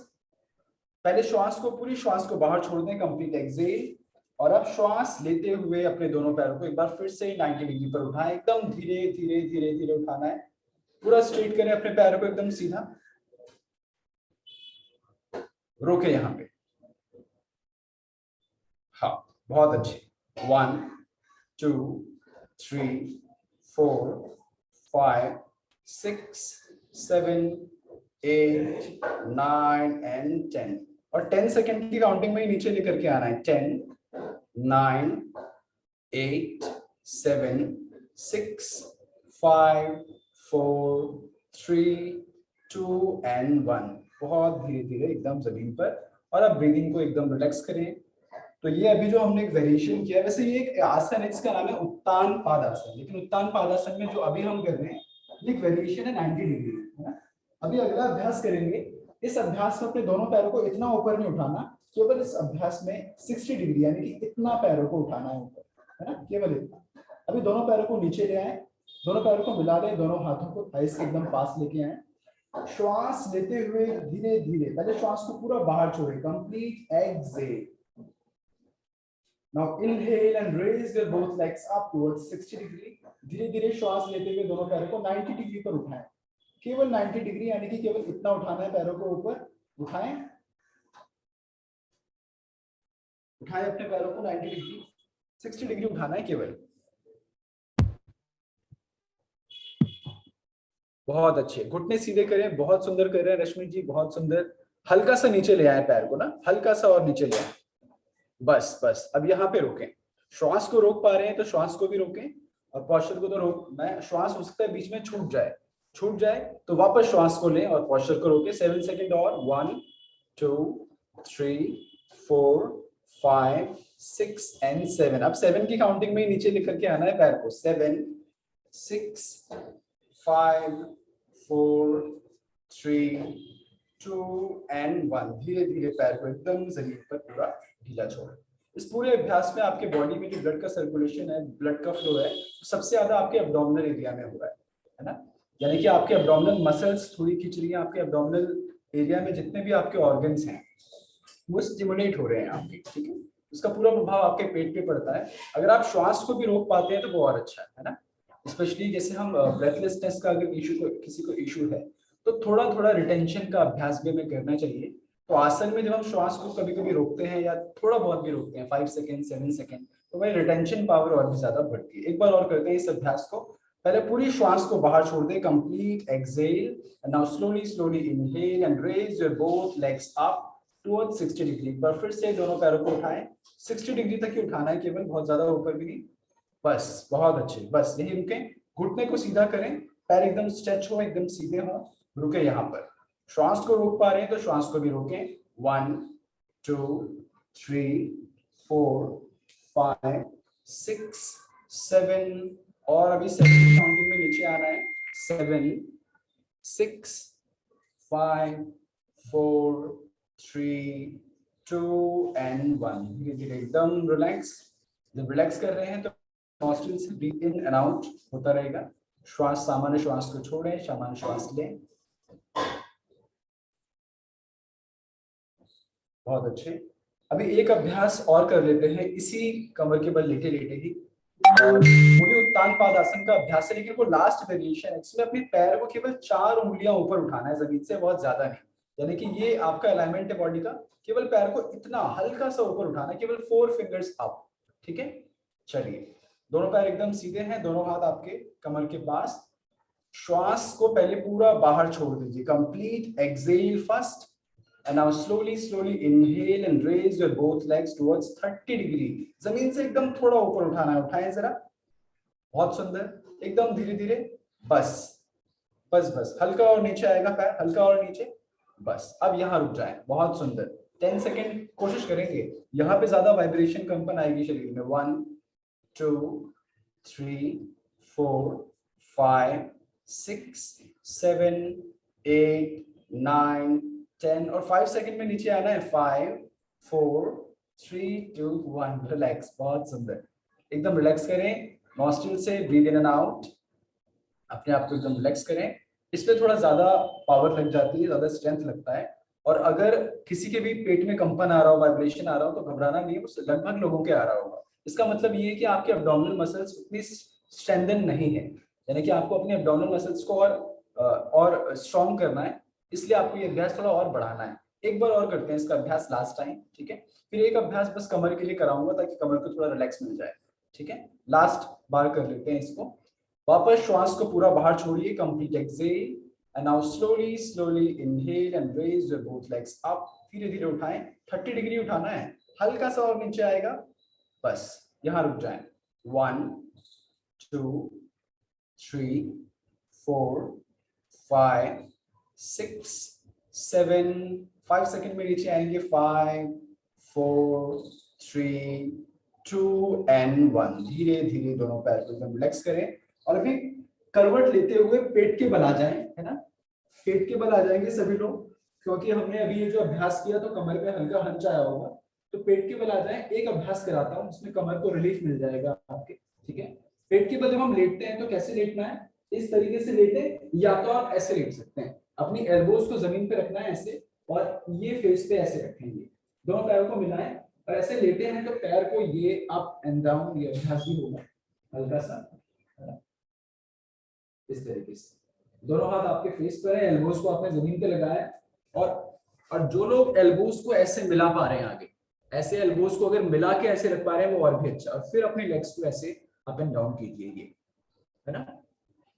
पहले श्वास को, पूरी श्वास को बाहर छोड़ दें, कंप्लीट एक्सहेल। और अब श्वास लेते हुए अपने दोनों पैरों को एक बार फिर से 90 डिग्री पर उठाएं, एकदम धीरे धीरे धीरे धीरे उठाना है, पूरा स्ट्रेट करें अपने पैरों को एकदम सीधा। रोके यहाँ पे, हाँ बहुत अच्छे। 1 2 3 4 5 6 7 8 9 and 10, और 10 सेकेंड की काउंटिंग में ही नीचे लेकर के आना है। 10 9 8 7 6 5 4 3 2 and 1। बहुत धीरे धीरे एकदम जमीन पर, और अब ब्रीदिंग को एकदम रिलैक्स करें। तो ये अभी जो हमने एक वेरिएशन किया, वैसे ये एक आसन है, इसका नाम है उत्तान पादासन, लेकिन उत्तान पादासन में जो अभी हम कर रहे हैं ये एक वेरिएशन है 90 डिग्री, है ना। अभी अगला अभ्यास करेंगे। इस अभ्यास में अपने दोनों पैरों को इतना ऊपर नहीं उठाना, केवल इस अभ्यास में 60 डिग्री यानी कि इतना पैरों को उठाना है ऊपर, है ना, केवल इतना। अभी दोनों पैरों को नीचे ले आए, दोनों पैरों को मिला लें, दोनों हाथों को थाइस के एकदम पास लेके आए। श्वास लेते हुए धीरे धीरे पहले श्वास को पूरा बाहर छोड़े, complete exhale. Now inhale and raise your both legs up towards 60 degree। धीरे धीरे श्वास लेते हुए दोनों पैरों को 90 डिग्री पर उठाएं, केवल 90 डिग्री यानी कि केवल इतना उठाना है, पैरों को ऊपर उठाएं, उठाएं अपने पैरों को 90 डिग्री, 60 डिग्री उठाना है केवल। बहुत अच्छे, घुटने सीधे करें, बहुत सुंदर कर रहे हैं रश्मि जी, बहुत सुंदर। हल्का सा नीचे ले आए पैर को ना, हल्का सा और नीचे ले आए, बस बस। अब यहाँ पे रोकें, श्वास को रोक पा रहे हैं तो श्वास को भी रोकें, और पोस्चर को तो रोक, मैं श्वास हो सकता है बीच में छूट जाए तो वापस श्वास को लें और पोस्चर को रोकें। 7 सेकेंड और, 1 2 3 4 5 6 and 7। अब 7 की काउंटिंग में ही नीचे लेकर के आना है पैर को, 7 6 5 4 3 2 and 1। धीरे धीरे पैर को एकदम जमीन पर पूरा ढीला छोड़। इस पूरे अभ्यास में आपके बॉडी में जो ब्लड का सर्कुलेशन है, ब्लड का फ्लो है, सबसे ज्यादा आपके एब्डोमिनल एरिया में हो रहा है ना, यानी कि आपके एब्डोमिनल मसल्स थोड़ी खिंच रही हैं, आपके एब्डोमिनल एरिया में जितने भी आपके ऑर्गन्स हैं वो स्टिमुलेट हो रहे हैं आपके, ठीक है। उसका पूरा प्रभाव आपके पेट पे पड़ता है। अगर आप श्वास को भी रोक पाते हैं तो वो और अच्छा है ना। स्पेशली जैसे हम ब्रेथलेसनेस का अगर किसी को इशू है तो थोड़ा थोड़ा रिटेंशन का अभ्यास भी हमें करना चाहिए। तो आसन में जब हम श्वास को कभी कभी रोकते हैं या थोड़ा बहुत भी रोकते हैं, 5 सेकेंड 7 सेकेंड, तो वही रिटेंशन पावर और भी ज्यादा बढ़ती है। एक बार और करते हैं इस अभ्यास को। पहले पूरी श्वास को बाहर छोड़ दें, complete exhale, now slowly slowly inhale and raise your both legs up towards 60 degree. एक बार फिर से दोनों पैरों को उठाएं, 60 डिग्री तक ही उठाना है केवल, बहुत ज्यादा ऊपर भी नहीं, बस बहुत अच्छे, बस यही रुकें। घुटने को सीधा करें, पैर एकदम स्ट्रेच हो, एकदम सीधे हो, रुके यहाँ पर। श्वास को रोक पा रहे हैं तो श्वास को भी रोकें, 1 2 3 4 5 6 7, और अभी 7 काउंटिंग में नीचे आना है, 7 6 5 4 3 2 and 1। धीरे धीरे एकदम रिलैक्स। जब रिलैक्स कर रहे हैं तो नॉस्ट्रिल से ब्रीथ इन एंड आउट होता रहेगा। श्वास, सामान्य श्वास को छोड़ें, सामान्य श्वास लें। बहुत अच्छे। अभी एक अभ्यास और कर लेते हैं इसी कमर के बल लेटे लेटे ही। और वो भी उत्तान पादासन का अभ्यास है, लेकिन वो लास्ट वेरिएशन है। इसमें अपने पैर को केवल 4 उंगलियां ऊपर उठाना है जमीन से, बहुत ज्यादा नहीं। यानी कि ये आपका अलाइनमेंट है बॉडी का। केवल पैर को इतना हल्का सा ऊपर उठाना है, केवल 4 फिंगर्स अप। ठीक है, चलिए। दोनों पैर एकदम सीधे हैं, दोनों हाथ आपके कमर के पास। श्वास को पहले पूरा बाहर छोड़ दीजिए। Complete exhale first and now slowly inhale and raise your both legs towards 30 degree। जमीन से एकदम थोड़ा ऊपर उठाना है, उठाएं जरा। बहुत सुंदर, एकदम धीरे धीरे। बस बस बस, हल्का और नीचे आएगा पैर, हल्का और नीचे। बस अब यहाँ रुक जाए। बहुत सुंदर। 10 सेकेंड कोशिश करेंगे। यहाँ पे ज्यादा वाइब्रेशन, कंपन आएगी शरीर में। 1 2 3 4 5 6 7 8 9 10 और 5 सेकंड में नीचे आना है। 5 4 3 2 1। रिलैक्स। बहुत सुंदर, एकदम रिलैक्स करें। नॉस्ट्रिल से ब्रीथ इन एंड आउट। अपने आप को एकदम रिलैक्स करें। इसमें थोड़ा ज्यादा पावर लग जाती है, ज्यादा स्ट्रेंथ लगता है। और अगर किसी के भी पेट में कंपन आ रहा हो, वाइब्रेशन आ रहा हो, तो घबराना नहीं है, वो लगभग लोगों के आ रहा होगा। इसका मतलब ये है कि आपके एब्डोमिनल मसल्स उतनी स्ट्रेंथन नहीं है, यानी कि आपको अपने एब्डोमिनल मसल्स को और स्ट्रॉन्ग करना है। इसलिए आपको ये अभ्यास थोड़ा और बढ़ाना है। एक बार और करते हैं इसका अभ्यास, लास्ट टाइम। ठीक है, फिर एक अभ्यास बस कमर के लिए कराऊंगा ताकि कमर को थोड़ा रिलैक्स मिल जाए। ठीक है, लास्ट बार कर लेते हैं इसको। वापस श्वास को पूरा बाहर छोड़िए। Complete exhale and now slowly inhale and raise your both legs up. धीरे धीरे उठाएं। 30 डिग्री उठाना है, हल्का सा और नीचे आएगा। बस यहाँ रुक जाएं। 1 2 3 4 5 6 7 5 सेकंड में नीचे आएंगे। 5 4 3 2 and 1। धीरे धीरे दोनों पैर को एकदम रिलैक्स करें। और अभी करवट लेते हुए पेट के बल आ जाएं, है ना। पेट के बल आ जाएंगे सभी लोग, क्योंकि हमने अभी ये जो अभ्यास किया तो कमर पे हल्का हंच आया होगा। तो पेट के बल आ जाएं। एक अभ्यास कराता हूँ, इसमें कमर को रिलीफ मिल जाएगा आपके। ठीक है, पेट के बल जब हम लेटते हैं तो कैसे लेटना है? इस तरीके से लेटे, या तो आप ऐसे लेट सकते हैं। अपनी एल्बोज को जमीन पे रखना है ऐसे, और ये फेस पे ऐसे रखेंगे। दोनों पैरों को मिलाएं और ऐसे लेटे हैं तो पैर को ये अप एंड डाउन, ये अभ्यास भी होगा हल्का सा इस तरीके से। दोनों हाथ आपके फेस पर है, एल्बोज को आपने जमीन पे लगाया। और जो लोग एल्बोज को ऐसे मिला पा रहे हैं आगे, ऐसे एल्बोज को अगर मिला के ऐसे रख पा रहे हैं वो और भी अच्छा। और फिर अपने लेग्स को ऐसे अप एंड डाउन कीजिए, ये है ना।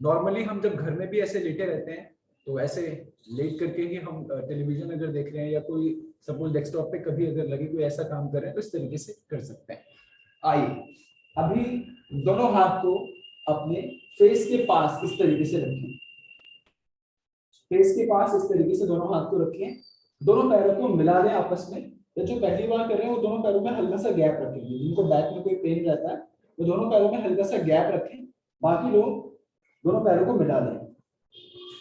नॉर्मली हम जब घर में भी ऐसे लेटे रहते हैं तो ऐसे लेट करके ही हम टेलीविजन अगर देख रहे हैं या कोई सपोज डेस्कटॉप पे कभी अगर लगे कोई ऐसा काम कर रहे हैं तो इस तरीके से कर सकते हैं। आइए अभी दोनों हाथ को अपने फेस के पास इस तरीके से रखें। फेस के पास इस तरीके से दोनों हाथ को रखें। दोनों पैरों को मिला दें आपस में। तो जो पहली बार कर रहे हैं वो दोनों पैरों में हल्का सा गैप रखेंगे। जिनको बैक में कोई पेन रहता है वो दोनों पैरों में हल्का सा गैप रखें। बाकी लोग दोनों पैरों को मिला दें।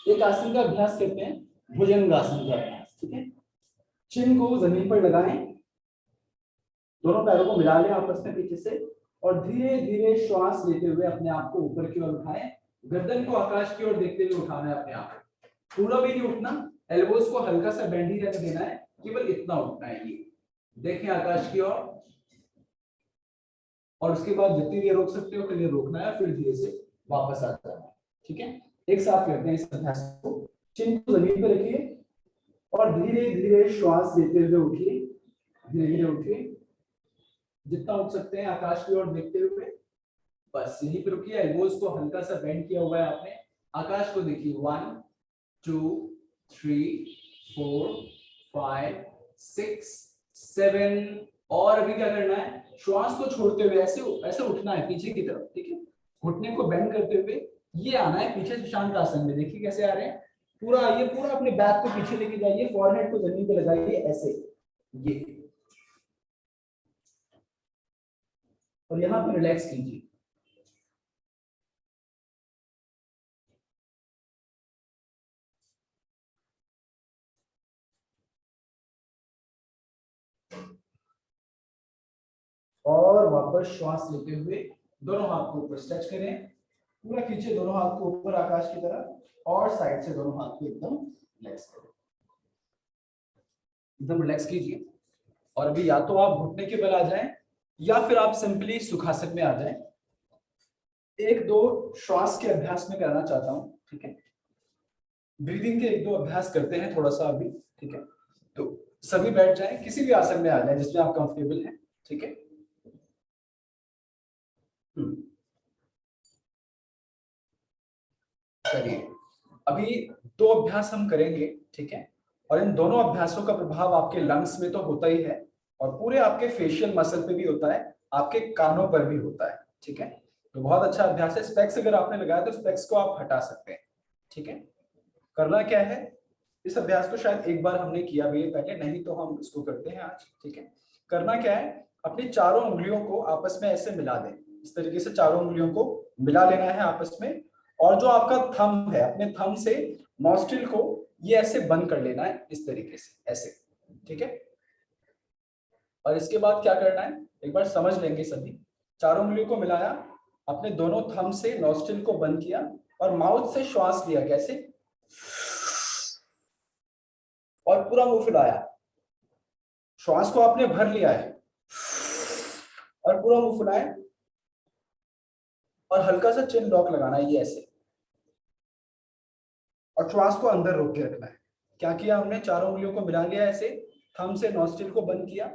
एक आसन का अभ्यास करते हैं, भुजंगासन का अभ्यास। ठीक है, चिन को जमीन पर लगाएं, दोनों पैरों को मिला लें आपस में पीछे से, और धीरे धीरे श्वास लेते हुए अपने आप को ऊपर की ओर उठाएं। गर्दन को आकाश की ओर देखते हुए उठाना है अपने आप को, पूरा भी नहीं उठना। एल्बोज को हल्का सा बेंड ही रहने देना है, केवल इतना उठना है। ये देखें आकाश की ओर, और उसके बाद जितनी देर रोक सकते हो उतनी देर रोकना है, फिर धीरे से वापस आ जाना है। ठीक है, एक साथ करते हैं इस अभ्यास को। चिन को जमीन पर रखिए और धीरे धीरे श्वास लेते हुए उठिए। धीरे धीरे उठिए, जितना उठ सकते हैं आकाश की ओर देखते हुए। बस यहीं पे रुकिए। एल्बोज को हल्का सा बेंड किया हुआ है आपने। आकाश को देखिए। 1 2 3 4 5 6 7। और अभी क्या करना है? श्वास को छोड़ते हुए ऐसे ऐसे उठना है पीछे की तरफ। ठीक है, घुटने को बेंड करते हुए ये आना है पीछे से शांत आसन में। देखिए कैसे आ रहे हैं। पूरा आइए, पूरा अपने बैक को पीछे लेके जाइए, फॉरहेड को जमीन पे लगाइए ऐसे, ये। और यहाँ पे रिलैक्स कीजिए। और वापस श्वास लेते हुए दोनों हाथ को ऊपर स्ट्रेच करें, पूरा खींचे दोनों हाथ को ऊपर आकाश की तरफ और साइड से दोनों हाथ को एकदम रिलैक्स करें, एकदम रिलैक्स कीजिए। और अभी या तो आप घुटने के बल आ जाएं या फिर आप सिंपली सुखासन में आ जाएं। एक दो श्वास के अभ्यास में कराना चाहता हूं, ठीक है। ब्रीदिंग के एक दो अभ्यास करते हैं थोड़ा सा अभी, ठीक है। तो सभी बैठ जाएं, किसी भी आसन में आ जाएं जिसमें आप कंफर्टेबल हैं, ठीक है। चलिए अभी दो अभ्यास हम करेंगे, ठीक है। और इन दोनों अभ्यासों का प्रभाव आपके लंग्स में तो होता ही है और पूरे आपके फेशियल मसल पे भी होता है, आपके कानों पर भी होता है, ठीक है। तो बहुत अच्छा अभ्यास है। स्पेक्स अगर आपने लगाया तो स्पेक्स को आप हटा सकते हैं, ठीक है। करना क्या है, इस अभ्यास को शायद एक बार हमने किया भी है पहले, नहीं तो हम इसको करते हैं आज, ठीक है। करना क्या है, अपनी चारों उंगलियों को आपस में ऐसे मिला दें, इस तरीके से चारों उंगलियों को मिला लेना है आपस में। और जो आपका थंब है, अपने थंब से नॉस्ट्रिल को ये ऐसे बंद कर लेना है, इस तरीके से ऐसे, ठीक है। और इसके बाद क्या करना है, एक बार समझ लेंगे सभी। चारों उंगलियों को मिलाया, अपने दोनों थंब से नॉस्ट्रिल को बंद किया और माउथ से श्वास लिया, कैसे, और पूरा मुंह फुलाया। श्वास को आपने भर लिया है और पूरा मुंह फुलाए और हल्का सा चिन लॉक लगाना है, ये ऐसे, और श्वास को अंदर रोक के रखना है। क्या किया हमने, चारों उंगलियों को मिला लिया ऐसे, थंब से नॉस्ट्रिल को बंद किया,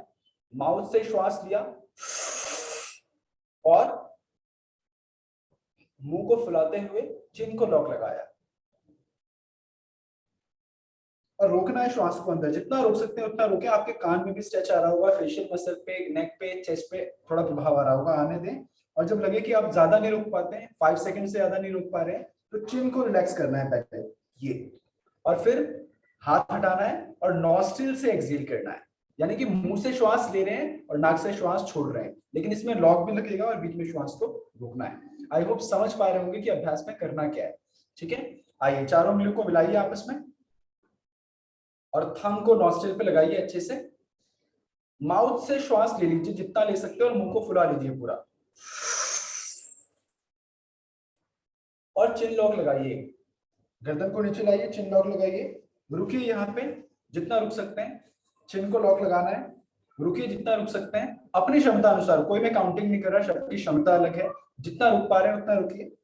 माउथ से श्वास लिया और मुंह को फुलाते हुए चिन को लॉक लगाया और रोकना है श्वास को अंदर, जितना रोक सकते हैं उतना रोके। आपके कान में भी स्ट्रेच आ रहा होगा, फेशियल मसल पे, नेक पे, चेस्ट पे थोड़ा प्रभाव आ रहा होगा, आने दें। और जब लगे कि आप ज्यादा नहीं रोक पाते हैं, 5 सेकंड से ज्यादा नहीं रोक पा रहे हैं, तो चिन को रिलैक्स करना है पहले, ये, और फिर हाथ हटाना है और नॉस्ट्रिल से एक्सहेल करना है, यानी कि मुंह से श्वास ले रहे हैं और नाक से श्वास छोड़ रहे हैं, लेकिन इसमें लॉक भी लगेगा और बीच में श्वास को रोकना है। आई होप समझ पा रहे होंगे कि अभ्यास में करना क्या है, ठीक है। आइए चारों उंगलियों को मिलाइए आपस में और थंब को नॉस्ट्रिल पे लगाइए अच्छे से। माउथ से श्वास ले लीजिए जितना ले सकते हो और मुंह को फुला लीजिए पूरा, और चिन लॉक लगाइए, गर्दन को नीचे लाइए, चिन लॉक लगाइए, रुकिए यहाँ पे जितना रुक सकते हैं, चिन को लॉक लगाना है, रुकिए जितना रुक सकते हैं अपनी क्षमता अनुसार, कोई मैं काउंटिंग नहीं कर रहा, सबकी क्षमता अलग है, जितना रुक पा रहे हैं उतना रुकिए।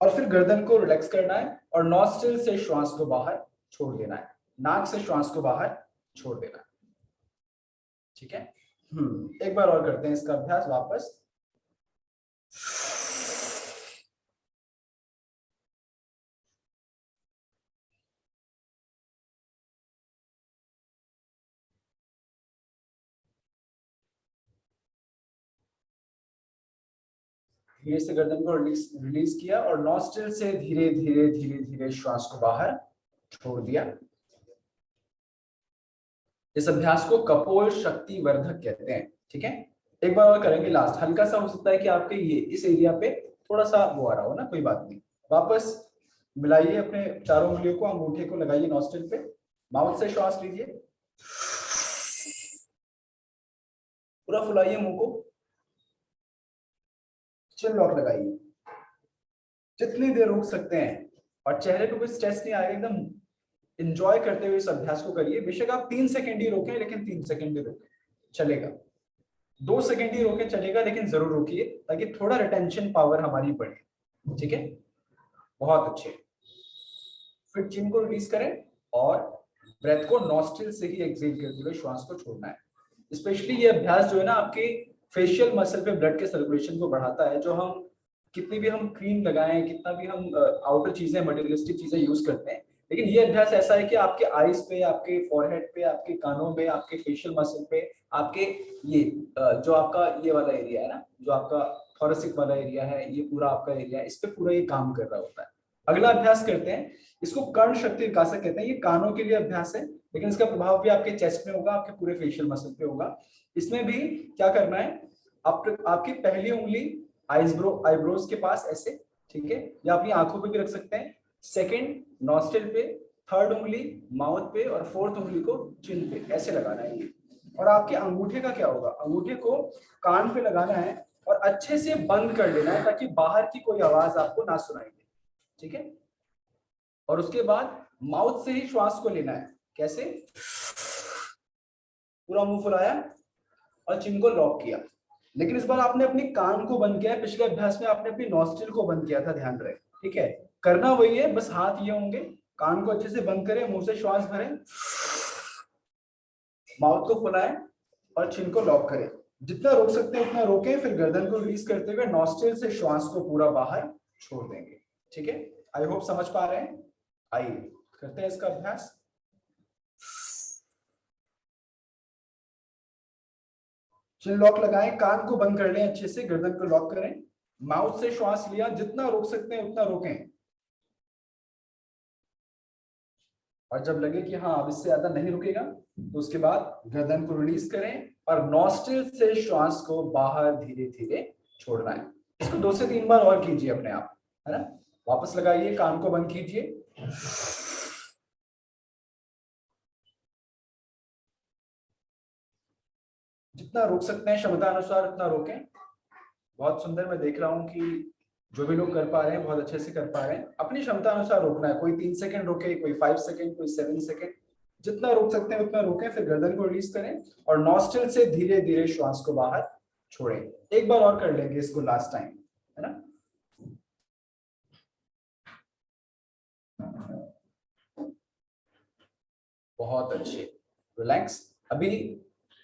और फिर गर्दन को रिलैक्स करना है और नॉस्ट्रिल से श्वास को बाहर छोड़ देना है, नाक से श्वास को बाहर छोड़ देना है, ठीक है। एक बार और करते हैं इसका अभ्यास वापस। धीरे से गर्दन को रिलीज किया और नॉस्ट्रिल से धीरे धीरे धीरे धीरे श्वास को बाहर छोड़ दिया। इस अभ्यास को कपोल शक्ति वर्धक कहते हैं, ठीक है। एक बार और करेंगे लास्ट, हल्का सा हो सकता है कि आपके ये इस एरिया पे थोड़ा सा वो आ रहा हो ना, कोई बात नहीं। वापस मिलाइए अपने चारों उंगलियों को, अंगूठे को लगाइए नॉस्ट्रिल पे, माउथ से श्वास लीजिए, पूरा फुलाइए मुंह को, चिन लॉक लगाइए, जितनी देर रोक सकते हैं और चेहरे पे कोई स्ट्रेस नहीं आएगा, एकदम एंजॉय करते हुए इस अभ्यास को करिए। बेशक आप 3 सेकंड ही रोकें, लेकिन 3 सेकंड ही रोकें, चलेगा। 2 सेकंड ही रोके चलेगा, लेकिन जरूर रोकिए ताकि थोड़ा रिटेंशन पावर हमारी बढ़े, ठीक है। बहुत अच्छे। फिर चिन को रिलीज करें और ब्रेथ को नॉस्ट्रिल से ही एक्सहेल करते हुए श्वास को छोड़ना है। स्पेशली ये अभ्यास जो है ना, आपके फेशियल मसल पे ब्लड के सर्कुलेशन को बढ़ाता है। जो हम कितनी भी हम क्रीम लगाएं, कितना भी हम आउटर चीजें, मटेरियलिस्टिक चीजें यूज करते हैं, लेकिन ये अभ्यास ऐसा है कि आपके आईज पे, आपके फॉरहेड पे, आपके कानों पे, आपके फेशियल मसल पे, आपके ये जो आपका ये वाला एरिया है ना, जो आपका थोरेसिक वाला एरिया है, ये पूरा आपका एरिया है, इस पे पूरा ये काम कर रहा होता है। अगला अभ्यास करते हैं, इसको कर्ण शक्ति विकासक कहते हैं। ये कानों के लिए अभ्यास है, लेकिन इसका प्रभाव भी आपके चेस्ट में होगा, आपके पूरे फेशियल मसल पे होगा। इसमें भी क्या करना है, आपकी पहली उंगली आईब्रोज के पास ऐसे, ठीक है, या अपनी आंखों पे भी रख सकते हैं, सेकंड नॉस्ट्रिल पे, थर्ड उंगली माउथ पे और फोर्थ उंगली को चिन पे ऐसे लगाना है। ये और आपके अंगूठे का क्या होगा, अंगूठे को कान पे लगाना है और अच्छे से बंद कर लेना है ताकि बाहर की कोई आवाज आपको ना सुनाई दे, ठीक है। और उसके बाद माउथ से ही श्वास को लेना है, कैसे, पूरा मुंह फुलाया और चिन को लॉक किया। लेकिन इस बार आपने अपनी कान को बंद किया है, पिछले अभ्यास में आपने अपनी नॉस्ट्रिल को बंद किया था, ध्यान रहे, ठीक है। करना वही है, बस हाथ ये होंगे, कान को अच्छे से बंद करें, मुंह से श्वास भरें, माउथ को फुलाएं और चिन को लॉक करें। जितना रोक सकते हैं उतना रोकें, फिर गर्दन को रिलीज करते हुए नॉस्ट्रिल से श्वास को पूरा बाहर छोड़ देंगे, ठीक है। आई होप समझ पा रहे हैं। आइए करते हैं इसका अभ्यास। चिन लॉक लगाएं, कान को बंद कर लें अच्छे से, गर्दन को लॉक करें, माउथ से श्वास लिया, जितना रोक सकते हैं उतना रोकें। और जब लगे कि हाँ अब इससे ज्यादा नहीं रुकेगा तो उसके बाद गर्दन को रिलीज करें और नॉस्ट्रिल से श्वास को बाहर धीरे धीरे छोड़ना है। इसको 2 से 3 बार और कीजिए अपने आप, है ना। वापस लगाइए, कान को बंद कीजिए, जितना रोक सकते हैं क्षमता अनुसार उतना रोकें। बहुत सुंदर, मैं देख रहा हूं कि जो भी लोग कर पा रहे हैं बहुत अच्छे से कर पा रहे हैं। अपनी क्षमता अनुसार रोकना है, कोई 3 सेकंड रोके, कोई 5 सेकंड, कोई 7 सेकंड, जितना रोक सकते हैं उतना रोकें। फिर गर्दन को रिलीज करें और नॉस्ट्रिल से धीरे धीरे श्वास को बाहर छोड़ें। एक बार और कर लेंगे इसको लास्ट टाइम, है ना। बहुत अच्छे, रिलैक्स। अभी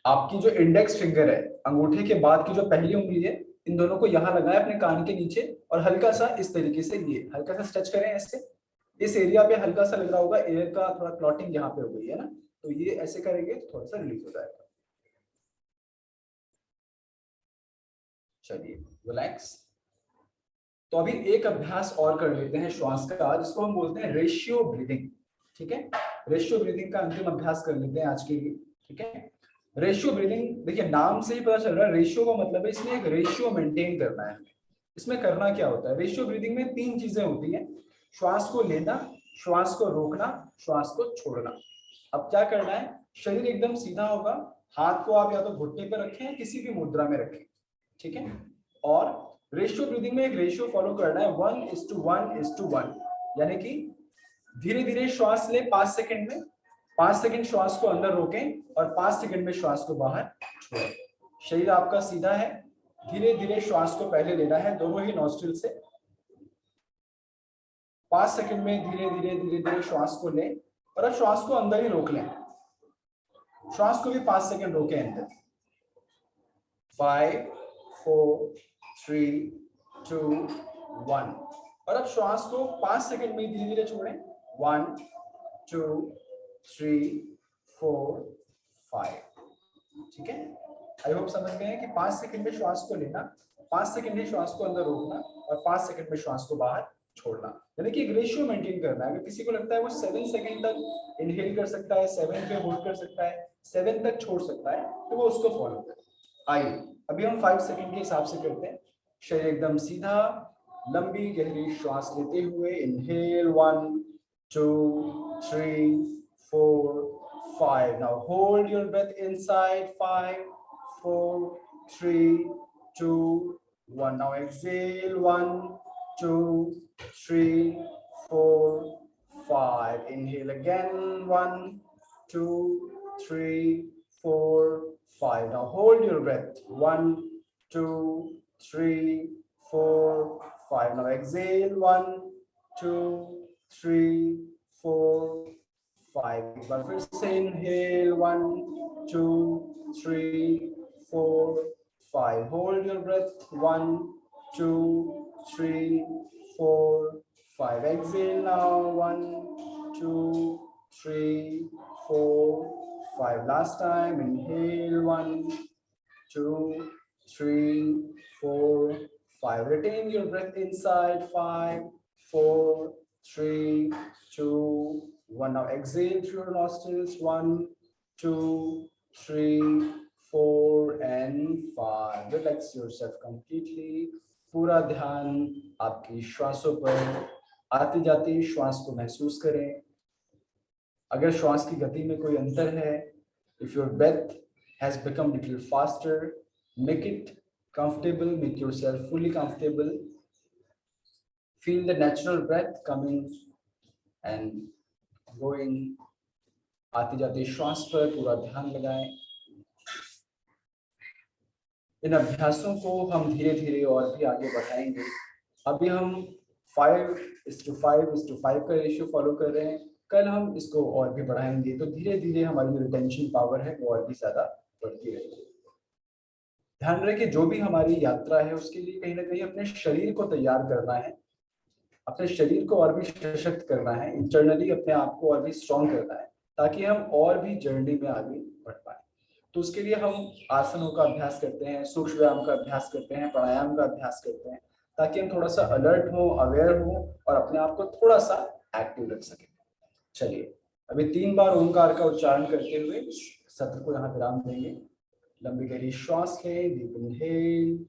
आपकी जो इंडेक्स फिंगर है, अंगूठे के बाद की जो पहली उंगली है, इन दोनों को यहाँ लगाएं अपने कान के नीचे और हल्का सा इस तरीके से ये हल्का सा स्ट्रेच करें ऐसे। इस एरिया पे हल्का सा लग रहा होगा एयर का थोड़ा क्लॉटिंग यहाँ पे हो गई है ना, तो ये ऐसे करेंगे तो थोड़ा सा रिलीज हो जाएगा। चलिए रिलैक्स। तो अभी एक अभ्यास और कर लेते हैं श्वास का, जिसको हम बोलते हैं रेशियो ब्रीदिंग, ठीक है। रेशियो ब्रीदिंग का अंतिम अभ्यास कर लेते हैं आज के लिए, ठीक है। रेशियो ब्रीदिंग, देखिए नाम से ही पता चल रहा है रेशियो का मतलब है इसमें एक रेशियो मेंटेन करना है। इसमें करना क्या होता है, रेशियो ब्रीदिंग में 3 चीजें होती हैं, श्वास को लेना, श्वास को रोकना, श्वास को छोड़ना। अब क्या करना है, शरीर एकदम सीधा होगा, हाथ को आप या तो घुटने पर रखें या किसी भी मुद्रा में रखें, ठीक है। और रेशियो ब्रीदिंग में एक रेशियो फॉलो करना है 1:1:1, यानी कि धीरे धीरे श्वास ले 5 सेकंड में, 5 सेकंड श्वास को अंदर रोकें और 5 सेकंड में श्वास को बाहर छोड़ें। शरीर आपका सीधा है, धीरे धीरे श्वास को पहले लेना है दोनों ही नॉस्ट्रिल से, 5 सेकंड में धीरे धीरे श्वास को लें और अब श्वास को अंदर ही रोक लें। श्वास को भी 5 सेकंड रोकें अंदर। 5 4 3 2 1 और अब श्वास को 5 सेकंड में धीरे धीरे छोड़ें। 1 2 3 4 5, ठीक है। आई होप समझ गए हैं कि 5 सेकंड में श्वास को लेना, 5 सेकंड में श्वास को अंदर रोकना और 5 सेकंड में श्वास को बाहर छोड़ना, यानी कि एक रेशियो मेंटेन करना है। अगर किसी को लगता है वो 7 सेकंड तक इनहेल कर सकता है, 7 पे होल्ड कर सकता है, 7 तक छोड़ सकता है, तो वो उसको फॉलो करे। आइए अभी हम 5 सेकंड के हिसाब से करते हैं। शरीर एकदम सीधा, लंबी गहरी श्वास लेते हुए inhale 1 2 3 4 5। Now hold your breath inside 5 4 3 2 1. Now exhale 1 2 3 4 5. Inhale again 1 2 3 4 5. Now hold your breath 1 2 3 4 5. Now exhale 1 2 3 4 5. एक बार फिर से inhale 1 2 3 4 5. Hold your breath 1 2 3 4 5. Exhale now 1 2 3 4 5. Last time inhale 1 2 3 4 5. Retain your breath inside 5 4 3 2 1. Now exhale through your nostrils 1 2 3 4 and 5. Relax yourself completely. पूरा ध्यान आपकी श्वासों पर, आती जाती श्वास को महसूस करें। अगर श्वास की गति में कोई अंतर है, if your breath has become little faster. Make it comfortable, make yourself fully comfortable. Feel the natural breath coming and going. आते जाते श्वास पर पूरा ध्यान लगाएं। इन अभ्यासों को हम धीरे धीरे और भी आगे बढ़ाएंगे। अभी हम 5:5 का रेशियो फॉलो कर रहे हैं, कल हम इसको और भी बढ़ाएंगे, तो धीरे धीरे हमारी जो रिटेंशन पावर है वो और भी ज्यादा बढ़ती रहेगी। ध्यान रहे कि जो भी हमारी यात्रा है उसके लिए कहीं ना कहीं अपने शरीर को तैयार करना है, अपने शरीर को और भी सशक्त करना है, इंटरनली अपने आप को और भी स्ट्रॉन्ग करना है, ताकि हम और भी जर्नी में आगे बढ़ पाए। तो उसके लिए हम आसनों का अभ्यास करते हैं, सूक्ष्म व्यायाम का अभ्यास करते हैं, प्राणायाम का अभ्यास करते हैं, ताकि हम थोड़ा सा अलर्ट हो, अवेयर हो और अपने आप को थोड़ा सा एक्टिव रख सकें। चलिए अभी 3 बार ओंकार का उच्चारण करते हुए सत्र को यहाँ विराम देंगे। लंबी गहरी श्वास लें, डीप इनहेल,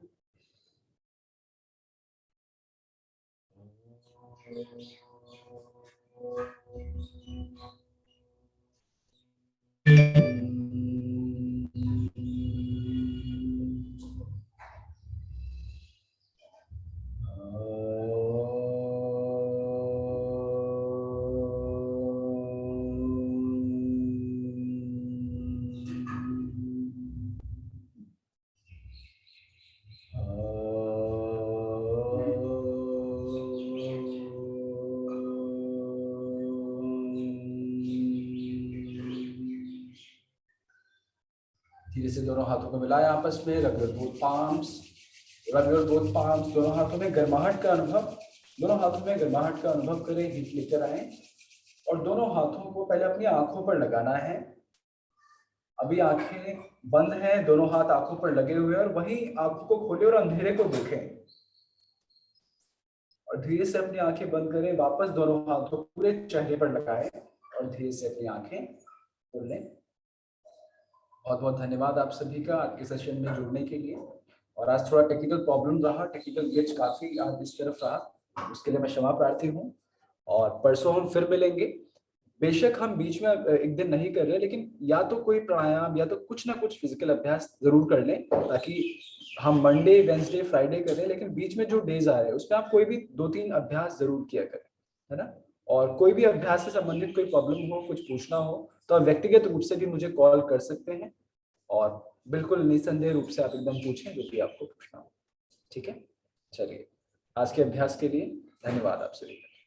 धीरे से दोनों हाथों को मिलाएं आपस में, rub your both palms, rub your both palms. दोनों हाथों में गर्माहट का अनुभव करें, हिट लेकर आए और दोनों हाथों को पहले अपनी आंखों पर लगाना है। अभी आंखें बंद हैं, दोनों हाथ आंखों पर लगे हुए हैं और वहीं आंखों को खोलें और अंधेरे को देखें और धीरे से अपनी आंखें बंद करें, वापस दोनों हाथों पूरे चेहरे पर लगाएं और धीरे से अपनी आंखें खोल लें। बहुत बहुत धन्यवाद आप सभी का आज के सेशन में जुड़ने के लिए। और आज थोड़ा टेक्निकल प्रॉब्लम रहा, टेक्निकल ग्लिच काफी आज इस तरफ रहा, उसके लिए मैं क्षमा प्रार्थी हूँ। और परसों हम फिर मिलेंगे। बेशक हम बीच में एक दिन नहीं कर रहे, लेकिन या तो कोई प्राणायाम या तो कुछ ना कुछ फिजिकल अभ्यास जरूर कर लें, ताकि हम मंडे, वेंसडे, फ्राइडे करें, लेकिन बीच में जो डेज आ रहे हैं उसमें आप कोई भी 2-3 अभ्यास जरूर किया करें, है ना। और कोई भी अभ्यास से संबंधित कोई प्रॉब्लम हो, कुछ पूछना हो, तो आप व्यक्तिगत रूप से भी मुझे कॉल कर सकते हैं और बिल्कुल निसंदेह रूप से आप एकदम पूछें जो भी आपको पूछना हो। ठीक है, चलिए आज के अभ्यास के लिए धन्यवाद आप सभी का।